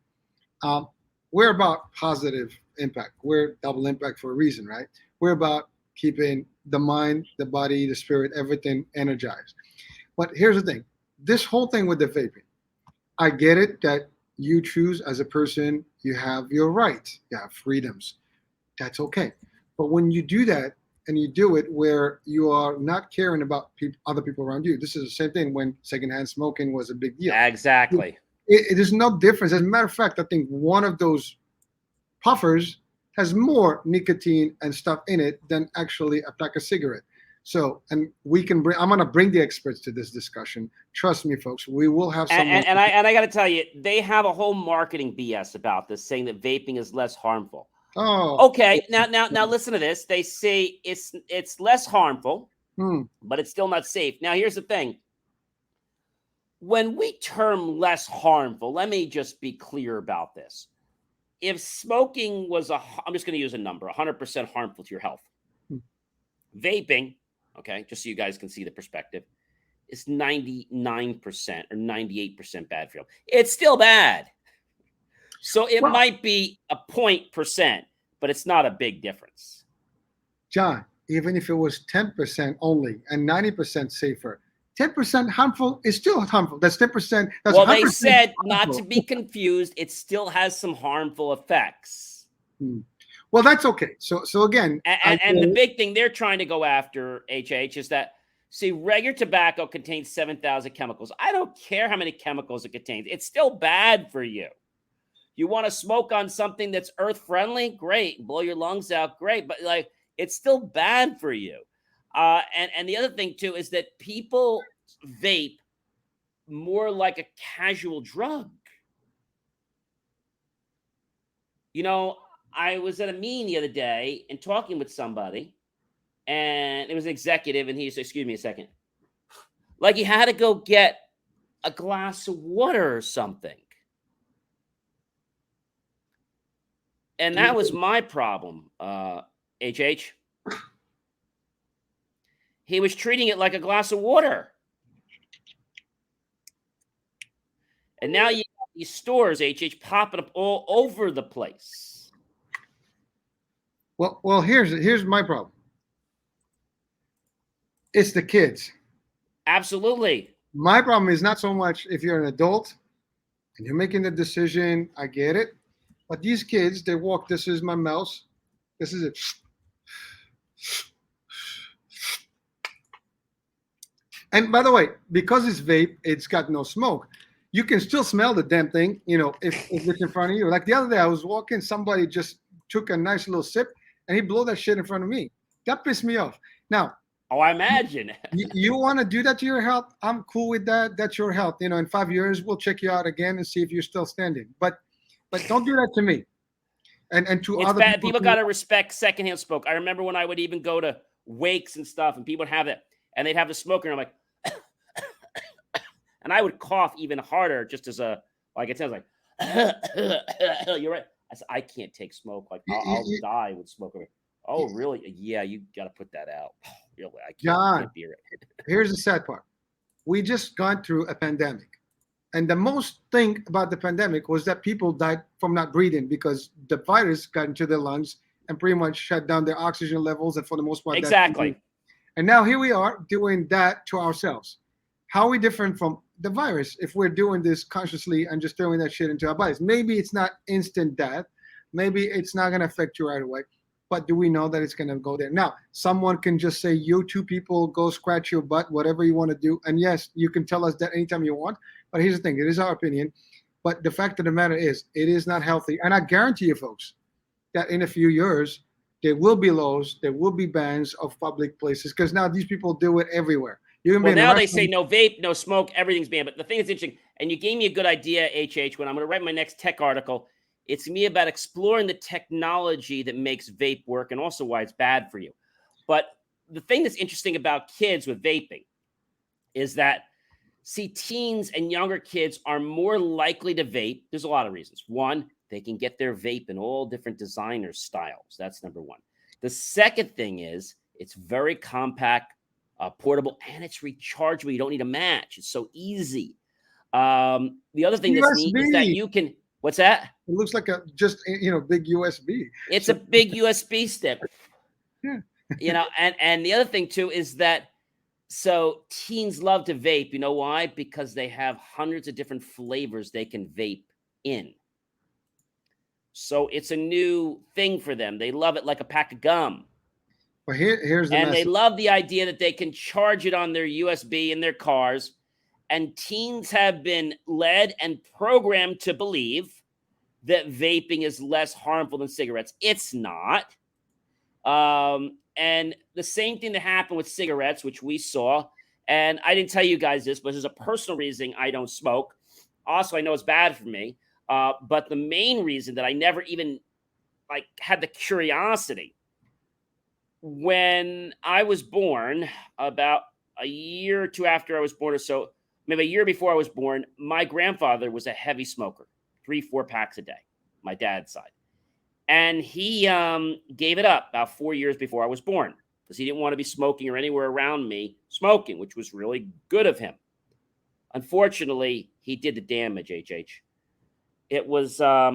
we're about positive impact. We're double impact for a reason, right? We're about keeping the mind, the body, the spirit, everything energized. But here's the thing. This whole thing with the vaping, I get it that you choose as a person, you have your rights, you have freedoms. That's okay. But when you do that, and you do it where you are not caring about other people around you, this is the same thing when secondhand smoking was a big deal. Exactly. There's no difference. As a matter of fact, I think one of those puffers has more nicotine and stuff in it than actually a pack of cigarette. So, and we can I'm going to bring the experts to this discussion. Trust me, folks, we will have someone. And I got to tell you, they have a whole marketing BS about this, saying that vaping is less harmful. Oh, okay. Now listen to this. They say it's less harmful, but it's still not safe. Now, here's the thing. When we term less harmful, let me just be clear about this. If smoking was I'm just going to use a number, 100% harmful to your health. Vaping, okay, just so you guys can see the perspective, is 99% or 98% bad for you. It's still bad. So it might be a 0.%, but it's not a big difference. John, even if it was 10% only and 90% safer, 10% harmful is still harmful. That's 10%. That's well, they said harmful. Not to be confused. It still has some harmful effects. Well, that's okay. So again, And the big thing they're trying to go after, HH, is that, see, regular tobacco contains 7,000 chemicals. I don't care how many chemicals it contains. It's still bad for you. You want to smoke on something that's earth friendly? Great. Blow your lungs out? Great. But like, it's still bad for you. And the other thing too is that people vape more like a casual drug. You know, I was at a meeting the other day and talking with somebody, and it was an executive, and he said, "Excuse me a second," like he had to go get a glass of water or something. And that was my problem, HH. He was treating it like a glass of water. And now you have these stores, HH, popping up all over the place. Well, here's my problem. It's the kids. Absolutely. My problem is not so much if you're an adult and you're making the decision, I get it. But these kids, they walk, this is my mouse. This is it. And by the way, because it's vape, it's got no smoke. You can still smell the damn thing, if it's in front of you. Like the other day, I was walking, somebody just took a nice little sip and he blew that shit in front of me. That pissed me off. Now, I imagine. you want to do that to your health? I'm cool with that. That's your health. In 5 years, we'll check you out again and see if you're still standing. But don't do that to me. And to it's other bad. People got to respect secondhand smoke. I remember when I would even go to wakes and stuff, and people would have it, and they'd have the smoker, and I'm like, and I would cough even harder, just as it sounds like, you're right. I can't take smoke. Like I'll die with smoke. Oh, really? Yeah, you got to put that out. Really, I can't bear it. Here's the sad part. We just gone through a pandemic. And the most thing about the pandemic was that people died from not breathing because the virus got into their lungs and pretty much shut down their oxygen levels. And for the most part, exactly. And now here we are doing that to ourselves. How are we different from the virus if we're doing this consciously and just throwing that shit into our bodies? Maybe it's not instant death. Maybe it's not going to affect you right away. But do we know that it's going to go there? Now, someone can just say, you two people go scratch your butt, whatever you want to do. And yes, you can tell us that anytime you want. But here's the thing. It is our opinion. But the fact of the matter is, it is not healthy. And I guarantee you, folks, that in a few years, there will be laws, there will be bans of public places because now these people do it everywhere. Now they say no vape, no smoke, everything's banned. But the thing is interesting, and you gave me a good idea, HH, when I'm going to write my next tech article. It's me about exploring the technology that makes vape work and also why it's bad for you. But the thing that's interesting about kids with vaping is that, see, teens and younger kids are more likely to vape. There's a lot of reasons. One, they can get their vape in all different designer styles. That's number one. The second thing is it's very compact, portable, and it's rechargeable. You don't need a match. It's so easy. The other thing that's neat is that you can... What's that? It looks like a big USB. It's a big USB stick. Yeah. And the other thing too is that so teens love to vape. You know why? Because they have hundreds of different flavors they can vape in. So it's a new thing for them. They love it like a pack of gum. Well, here's the and message. They love the idea that they can charge it on their USB in their cars. And teens have been led and programmed to believe that vaping is less harmful than cigarettes. It's not. And the same thing that happened with cigarettes, which we saw, and I didn't tell you guys this, but there's a personal reason I don't smoke. Also, I know it's bad for me. But the main reason that I never even had the curiosity, when I was born, about a year or two after I was born or so, maybe a year before I was born, my grandfather was a heavy smoker, 3-4 packs a day, my dad's side. And he gave it up about 4 years before I was born because he didn't want to be smoking or anywhere around me smoking, which was really good of him. Unfortunately, he did the damage, HH. It was, I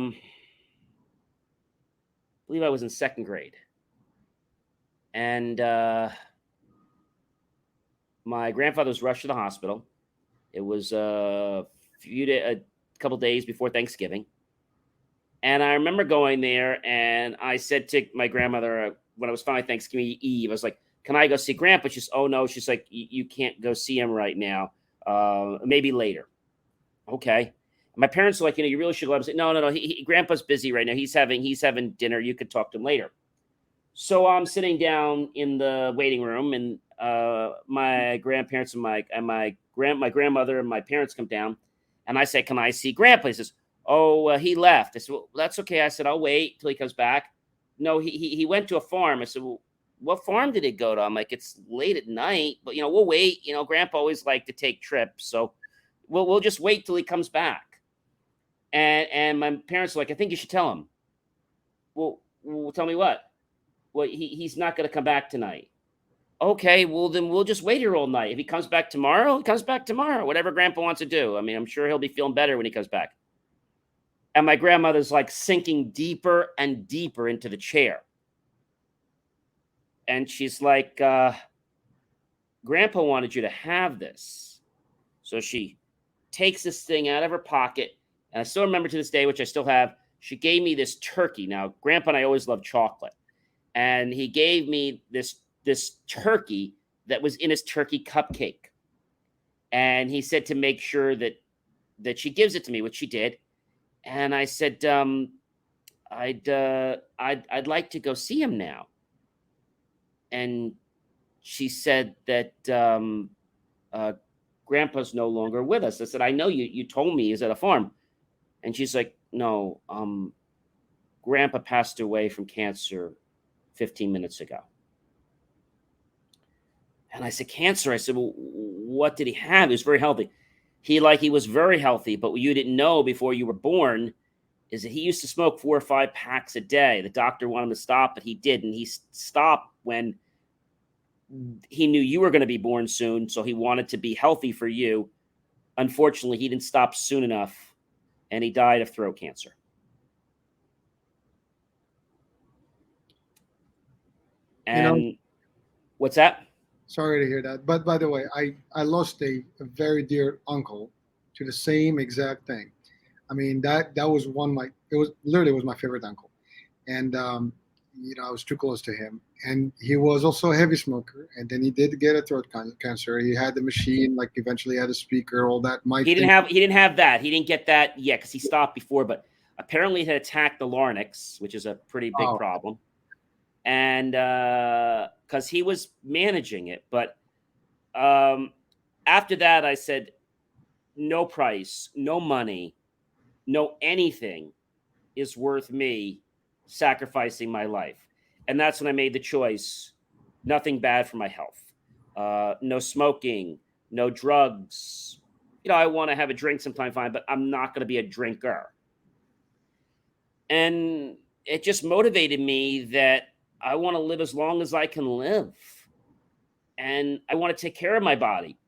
believe I was in second grade. And my grandfather was rushed to the hospital. It was a couple days before Thanksgiving. And I remember going there, and I said to my grandmother when it was finally Thanksgiving Eve, I was like, "Can I go see Grandpa?" She's, "Oh no," she's like, "You can't go see him right now. Maybe later." Okay. My parents are like, you really should go. I said, "No, no, no. Grandpa's busy right now. He's having dinner. You could talk to him later." So I'm sitting down in the waiting room, and my grandparents and my grandmother and my parents come down, and I say, "Can I see Grandpa?" He says, "Oh, he left." I said, "Well, that's okay." I said, "I'll wait till he comes back." No, he went to a farm. I said, "Well, what farm did he go to?" I'm like, "It's late at night, but we'll wait. Grandpa always liked to take trips, so we'll just wait till he comes back." And my parents are like, "I think you should tell him." Well, tell me what? Well, he's not going to come back tonight. Okay, well then we'll just wait here all night. If he comes back tomorrow, he comes back tomorrow. Whatever Grandpa wants to do. I mean, I'm sure he'll be feeling better when he comes back. And my grandmother's like sinking deeper and deeper into the chair. And she's like, "Grandpa wanted you to have this." So she takes this thing out of her pocket. And I still remember to this day, which I still have, she gave me this turkey. Now, Grandpa and I always loved chocolate. And he gave me this turkey that was in his turkey cupcake. And he said to make sure that she gives it to me, which she did. And I said, I'd like to go see him now. And she said that Grandpa's no longer with us. I said, "I know you told me he's at a farm." And she's like, "No, Grandpa passed away from cancer 15 minutes ago." And I said, "Cancer?" I said, "Well, what did he have?" He was very healthy. He was very healthy, but what you didn't know before you were born is that he used to smoke 4 or 5 packs a day. The doctor wanted him to stop, but he didn't. He stopped when he knew you were going to be born soon, so he wanted to be healthy for you. Unfortunately, he didn't stop soon enough, and he died of throat cancer. And what's that? Sorry to hear that. But by the way, I lost a very dear uncle to the same exact thing. I mean, that was it was literally was my favorite uncle. And, I was too close to him. And he was also a heavy smoker. And then he did get a throat cancer. He had the machine, like eventually had a speaker, all that. He didn't have that. He didn't get that yet because he stopped before, but apparently it had attacked the larynx, which is a pretty big problem. And because he was managing it. But after that, I said, no price, no money, no anything is worth me sacrificing my life. And that's when I made the choice. Nothing bad for my health. No smoking, no drugs. I want to have a drink sometime, fine, but I'm not going to be a drinker. And it just motivated me that I want to live as long as I can live. And I want to take care of my body.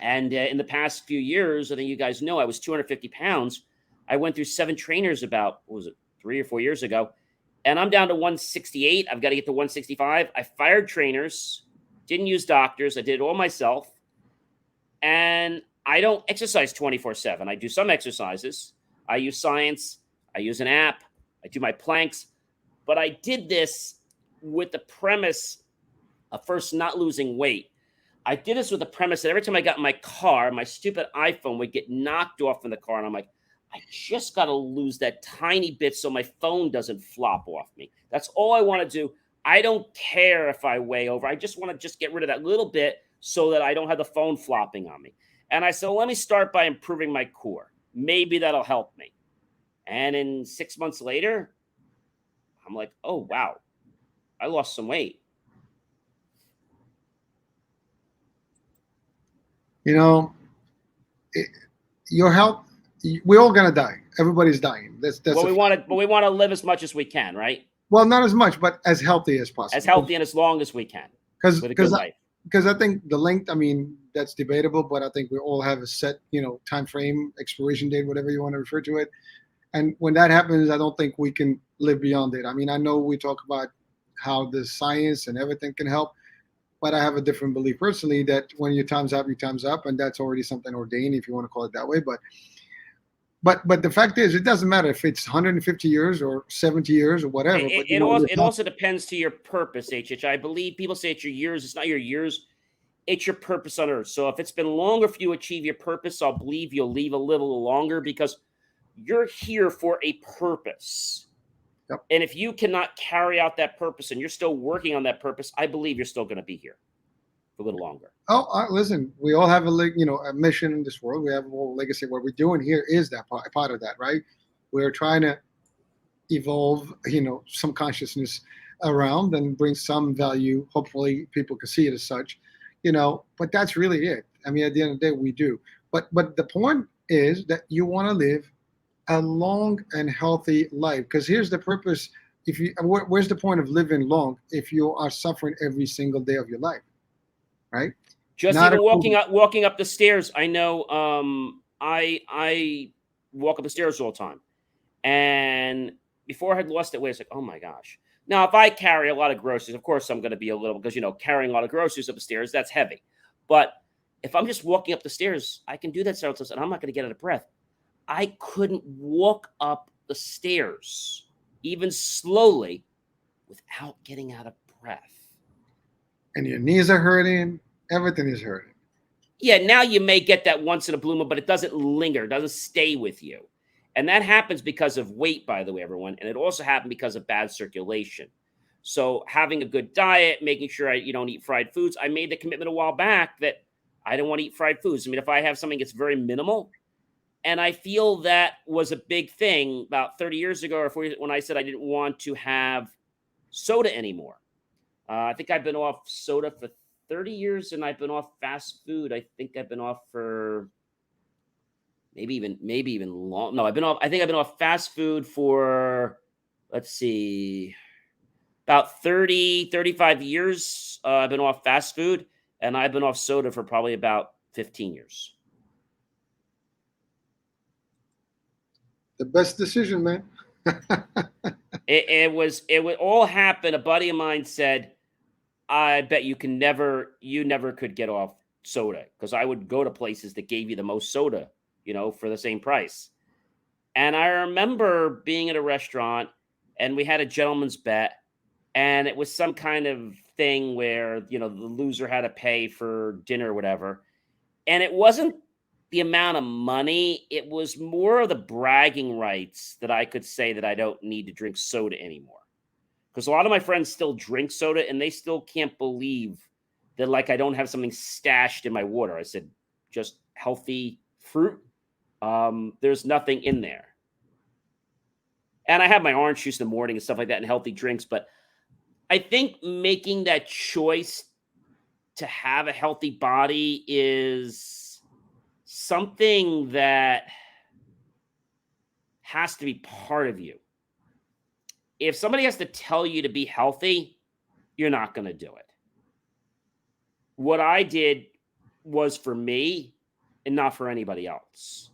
And in the past few years, I think you guys know, I was 250 pounds. I went through 7 trainers about, 3 or 4 years ago. And I'm down to 168. I've got to get to 165. I fired trainers, didn't use doctors. I did it all myself. And I don't exercise 24/7. I do some exercises. I use science. I use an app. I do my planks. But I did this with the premise of first not losing weight. I did this with the premise that every time I got in my car, my stupid iPhone would get knocked off in the car. And I'm like, I just got to lose that tiny bit so my phone doesn't flop off me. That's all I want to do. I don't care if I weigh over. I just want to just get rid of that little bit so that I don't have the phone flopping on me. And I said, well, let me start by improving my core. Maybe that'll help me. And in 6 months later, I'm like, oh, wow, I lost some weight. Your health, we're all gonna die. Everybody's dying. That's well, we want to live as much as we can, right? Well, not as much, but as healthy as possible. As healthy and as long as we can. Because I think the length, I mean, that's debatable, but I think we all have a set, time frame, expiration date, whatever you want to refer to it. And when that happens, I don't think we can live beyond it. I mean, I know we talk about how the science and everything can help, but I have a different belief personally that when your time's up, and that's already something ordained, if you want to call it that way. But But the fact is, it doesn't matter if it's 150 years or 70 years or whatever. But you It want to also live it healthy. also depends to your purpose, HH. I believe people say it's your years. It's not your years. It's your purpose on earth. So if it's been longer for you to achieve your purpose, I'll believe you'll leave a little longer because you're here for a purpose. Yep. And if you cannot carry out that purpose and you're still working on that purpose, I believe you're still going to be here for a little longer. Oh, listen, we all have a mission in this world. We have a whole legacy. What we're doing here is that part of that, right? We're trying to evolve, some consciousness around and bring some value. Hopefully, people can see it as such, But that's really it. I mean, at the end of the day, we do. But the point is that you want to live a long and healthy life. Because here's the purpose. Where's the point of living long if you are suffering every single day of your life, right? Just Not even walking up the stairs. I know. I walk up the stairs all the time, and before I had lost that weight, it's like, oh my gosh. Now, if I carry a lot of groceries, of course I'm going to be a little because carrying a lot of groceries up the stairs that's heavy. But if I'm just walking up the stairs, I can do that several times, and I'm not going to get out of breath. I couldn't walk up the stairs even slowly without getting out of breath. And your knees are hurting. Everything is hurting. Yeah, now you may get that once in a blue moon, but it doesn't linger. It doesn't stay with you. And that happens because of weight, by the way, everyone. And it also happened because of bad circulation. So having a good diet, making sure you don't eat fried foods. I made the commitment a while back that I don't want to eat fried foods. I mean, if I have something that's very minimal, and I feel that was a big thing about 30 years ago or 40 when I said I didn't want to have soda anymore. I think I've been off soda for 30 years and I've been off fast food. I think I've been off for maybe even long. No, I think I've been off fast food for, let's see, about 30, 35 years. I've been off fast food and I've been off soda for probably about 15 years. The best decision, man. It would all happen. A buddy of mine said, I bet you never could get off soda because I would go to places that gave you the most soda, for the same price. And I remember being at a restaurant and we had a gentleman's bet and it was some kind of thing where, the loser had to pay for dinner or whatever. And it wasn't the amount of money, it was more of the bragging rights that I could say that I don't need to drink soda anymore. Because a lot of my friends still drink soda and they still can't believe that I don't have something stashed in my water. I said, just healthy fruit. There's nothing in there. And I have my orange juice in the morning and stuff like that and healthy drinks. But I think making that choice to have a healthy body is something that has to be part of you. If somebody has to tell you to be healthy, you're not going to do it. What I did was for me and not for anybody else.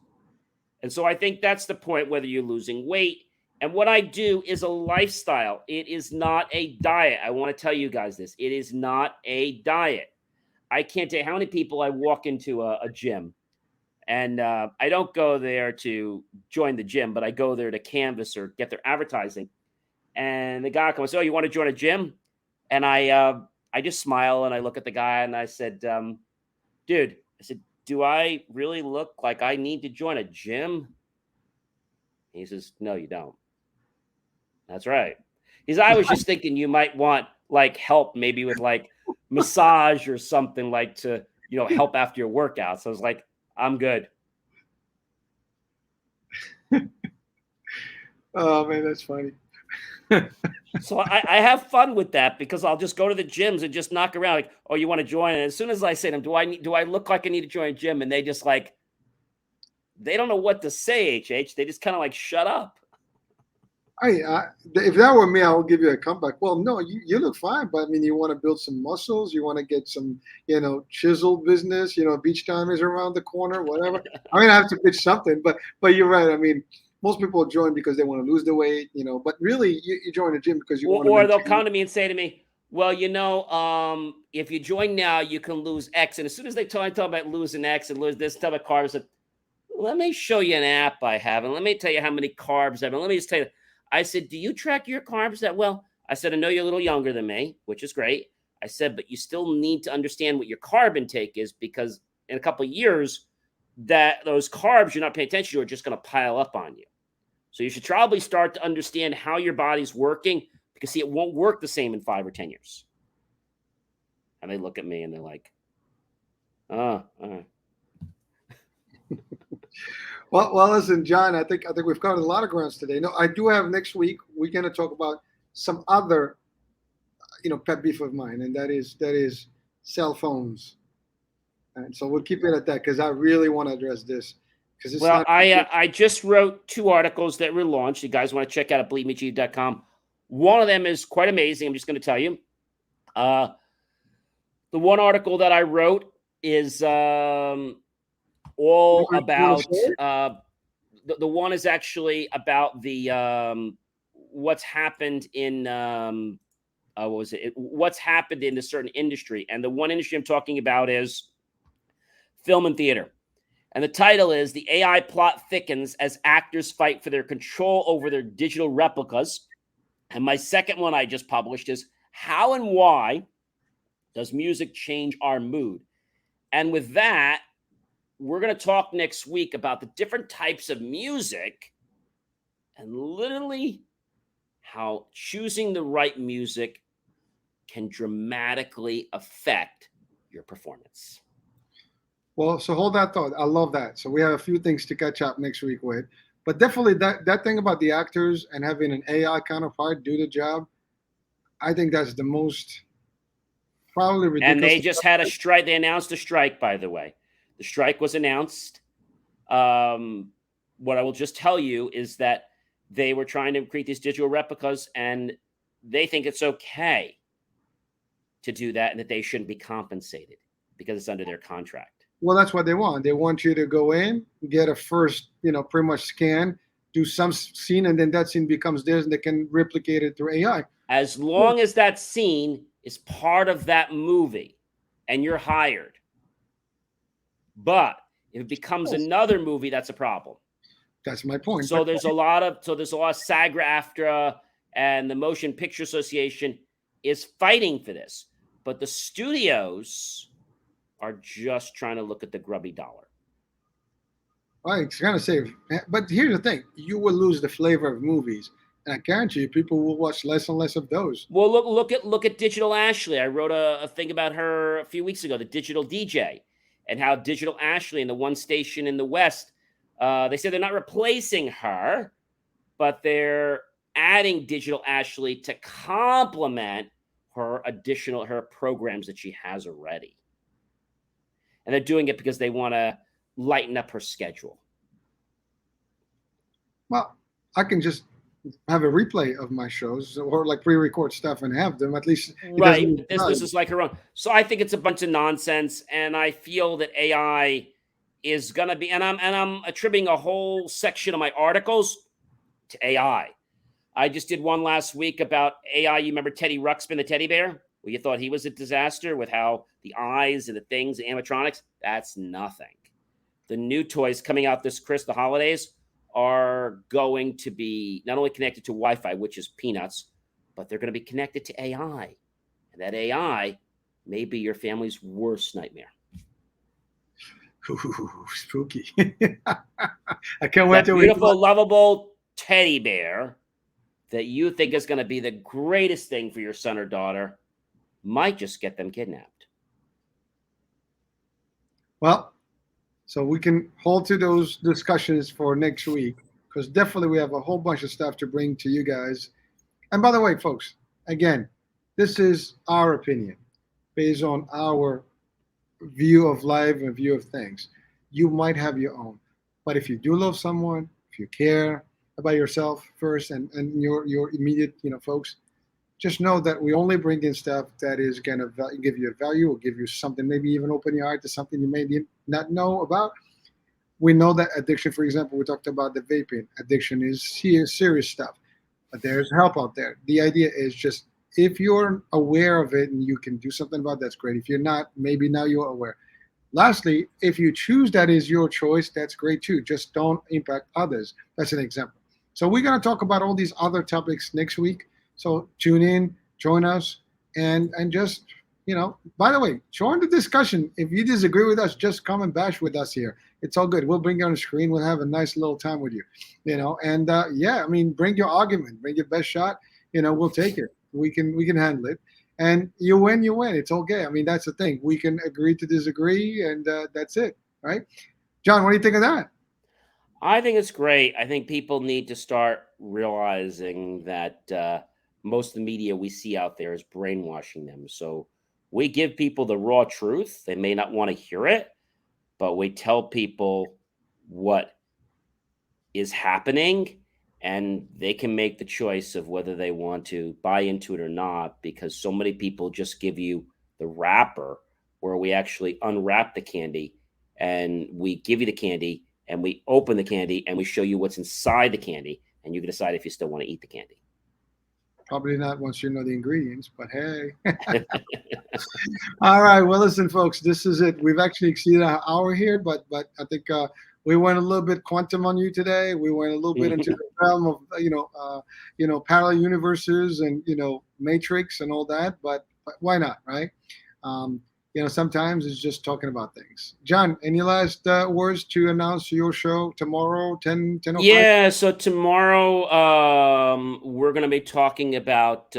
And so I think that's the point, whether you're losing weight. And what I do is a lifestyle. It is not a diet. I want to tell you guys this. It is not a diet. I can't tell you how many people I walk into a gym. And I don't go there to join the gym, but I go there to canvas or get their advertising. And the guy comes, oh, you want to join a gym? And I just smile and I look at the guy and I said, dude, I said, do I really look like I need to join a gym? He says, no, you don't. That's right. I was just thinking you might want help maybe with massage or something to, help after your workout. So I was like, I'm good. Oh man, that's funny. So I have fun with that because I'll just go to the gyms and just knock around oh, you want to join? And as soon as I say to them, do I look like I need to join a gym? And they just they don't know what to say, HH. They just kind of shut up. If that were me, I would give you a comeback. Well, no, you look fine, but I mean, you want to build some muscles, you want to get some, chiseled business, beach time is around the corner, whatever. I mean, I have to pitch something, but you're right. I mean, most people join because they want to lose the weight, but really you join a gym because you want to. Or they'll come to me and say to me, well, if you join now, you can lose X. And as soon as they talk about losing X and lose this type of carbs, let me show you an app I have, and let me tell you how many carbs I have. And let me just tell you, I said, do you track your carbs that well? I said, I know you're a little younger than me, which is great. I said, but you still need to understand what your carb intake is, because in a couple of years, that those carbs you're not paying attention to are just going to pile up on you. So you should probably start to understand how your body's working, because see, it won't work the same in 5 or 10 years. And they look at me and they're like, oh, all right. Well, listen, John. I think we've covered a lot of grounds today. No, I do have next week. We're going to talk about some other, pet beef of mine, and that is cell phones. And so we'll keep it at that, because I really want to address this. Because well, I just wrote 2 articles that were launched. You guys want to check out at BelievMeGieve.com. One of them is quite amazing. I'm just going to tell you. The one article that I wrote is all about the one is actually about the what's happened in what's happened in a certain industry. And the one industry I'm talking about is film and theater. And the title is The AI Plot Thickens as Actors Fight for Their Control Over Their Digital Replicas. And my second one I just published is How and Why Does Music Change Our Mood? And with that, we're going to talk next week about the different types of music and literally how choosing the right music can dramatically affect your performance. Well, so hold that thought. I love that. So we have a few things to catch up next week with. But definitely that thing about the actors and having an AI counterpart do the job, I think that's the most probably ridiculous. And they just had a strike. They announced a strike, by the way. The strike was announced. What I will just tell you is that they were trying to create these digital replicas, and they think it's okay to do that and that they shouldn't be compensated because it's under their contract. Well, that's what they want. They want you to go in, get a first, pretty much scan, do some scene, and then that scene becomes theirs, and they can replicate it through AI. As long as that scene is part of that movie and you're hired. But if it becomes another movie, that's a problem. That's my point. So there's a lot of SAG-AFTRA and the Motion Picture Association is fighting for this. But the studios are just trying to look at the grubby dollar. I was going to say, but here's the thing. You will lose the flavor of movies. And I guarantee you, people will watch less and less of those. Well, look at Digital Ashley. I wrote a thing about her a few weeks ago, the Digital DJ, and how Digital Ashley and the one station in the West, they said they're not replacing her, but they're adding Digital Ashley to complement her programs that she has already. And they're doing it because they want to lighten up her schedule. Well, I can just have a replay of my shows or like pre-record stuff and have them at least. Right. This is like her own. So I think it's a bunch of nonsense. And I feel that AI is going to be, and I'm attributing a whole section of my articles to AI. I just did one last week about AI. You remember Teddy Ruxpin, the teddy bear? Well, you thought he was a disaster with how the eyes and the things, the animatronics. That's nothing. The new toys coming out this the holidays, are going to be not only connected to Wi-Fi, which is peanuts, but they're going to be connected to AI. And that AI may be your family's worst nightmare. Ooh, spooky. I can't wait to beautiful, lovable teddy bear that you think is going to be the greatest thing for your son or daughter might just get them kidnapped. Well, so we can hold to those discussions for next week, because definitely we have a whole bunch of stuff to bring to you guys. And by the way, folks, again, this is our opinion based on our view of life and view of things. You might have your own, but if you do love someone, if you care about yourself first and your immediate folks, just know that we only bring in stuff that is going to give you a value or give you something, maybe even open your eye to something you may not know about. We know that addiction, for example, we talked about the vaping. Addiction is serious stuff, but there's help out there. The idea is just, if you're aware of it and you can do something about it, that's great. If you're not, maybe now you're aware. Lastly, if you choose that is your choice, that's great too. Just don't impact others. That's an example. So we're going to talk about all these other topics next week. So tune in, join us, and just, by the way, join the discussion. If you disagree with us, just come and bash with us here. It's all good. We'll bring you on the screen. We'll have a nice little time with you, and yeah, I mean, bring your argument, bring your best shot. We'll take it. We can handle it. And you win, you win. It's okay. I mean, that's the thing. We can agree to disagree, and that's it, right? John, what do you think of that? I think it's great. I think people need to start realizing that most of the media we see out there is brainwashing them. So we give people the raw truth. They may not want to hear it, but we tell people what is happening, and they can make the choice of whether they want to buy into it or not, because so many people just give you the wrapper, where we actually unwrap the candy and we give you the candy and we open the candy and we show you what's inside the candy, and you can decide if you still want to eat the candy. Probably not once you know the ingredients, but hey. All right. Well, listen, folks, this is it. We've actually exceeded our hour here, but I think we went a little bit quantum on you today. We went a little bit into the realm of parallel universes and Matrix and all that. But why not, right? Sometimes it's just talking about things. John, any last words to announce your show tomorrow, 10:05? Yeah, so tomorrow we're going to be talking about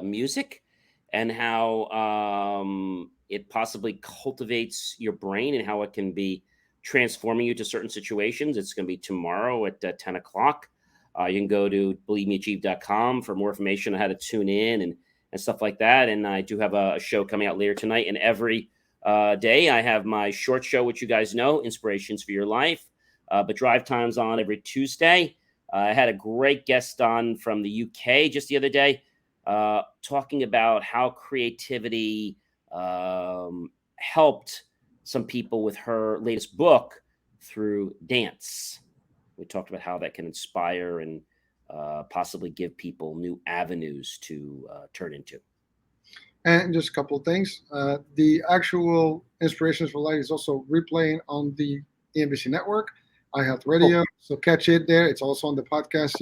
music and how it possibly cultivates your brain and how it can be transforming you to certain situations. It's going to be tomorrow at 10 o'clock. You can go to believemeachieve.com for more information on how to tune in and stuff like that. And I do have a show coming out later tonight. And every day I have my short show, which you guys know, Inspirations for Your Life. But Drive Time's on every Tuesday. I had a great guest on from the UK just the other day, talking about how creativity helped some people with her latest book through dance. We talked about how that can inspire and possibly give people new avenues to turn into. And just a couple of things. The actual Inspirations for Life is also replaying on the ENBC network, iHealth Radio. So catch it there. It's also on the podcast,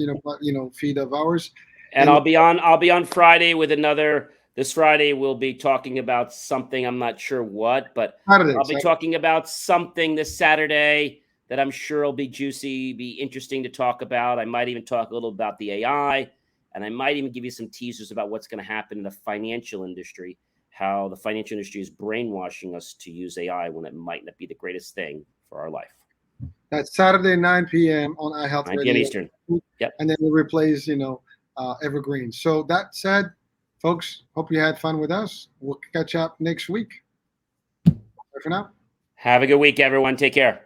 feed of ours. And I'll be on Friday with another. This Friday we'll be talking about something. I'm not sure what, but I'll be talking about something this Saturday that I'm sure will be juicy, be interesting to talk about. I might even talk a little about the AI, and I might even give you some teasers about what's going to happen in the financial industry, how the financial industry is brainwashing us to use AI when it might not be the greatest thing for our life. That's Saturday, 9 p.m. on iHealth Radio. 9 p.m. Eastern. Yep. And then it replays, Evergreen. So that said, folks, hope you had fun with us. We'll catch up next week. Bye for now. Have a good week, everyone. Take care.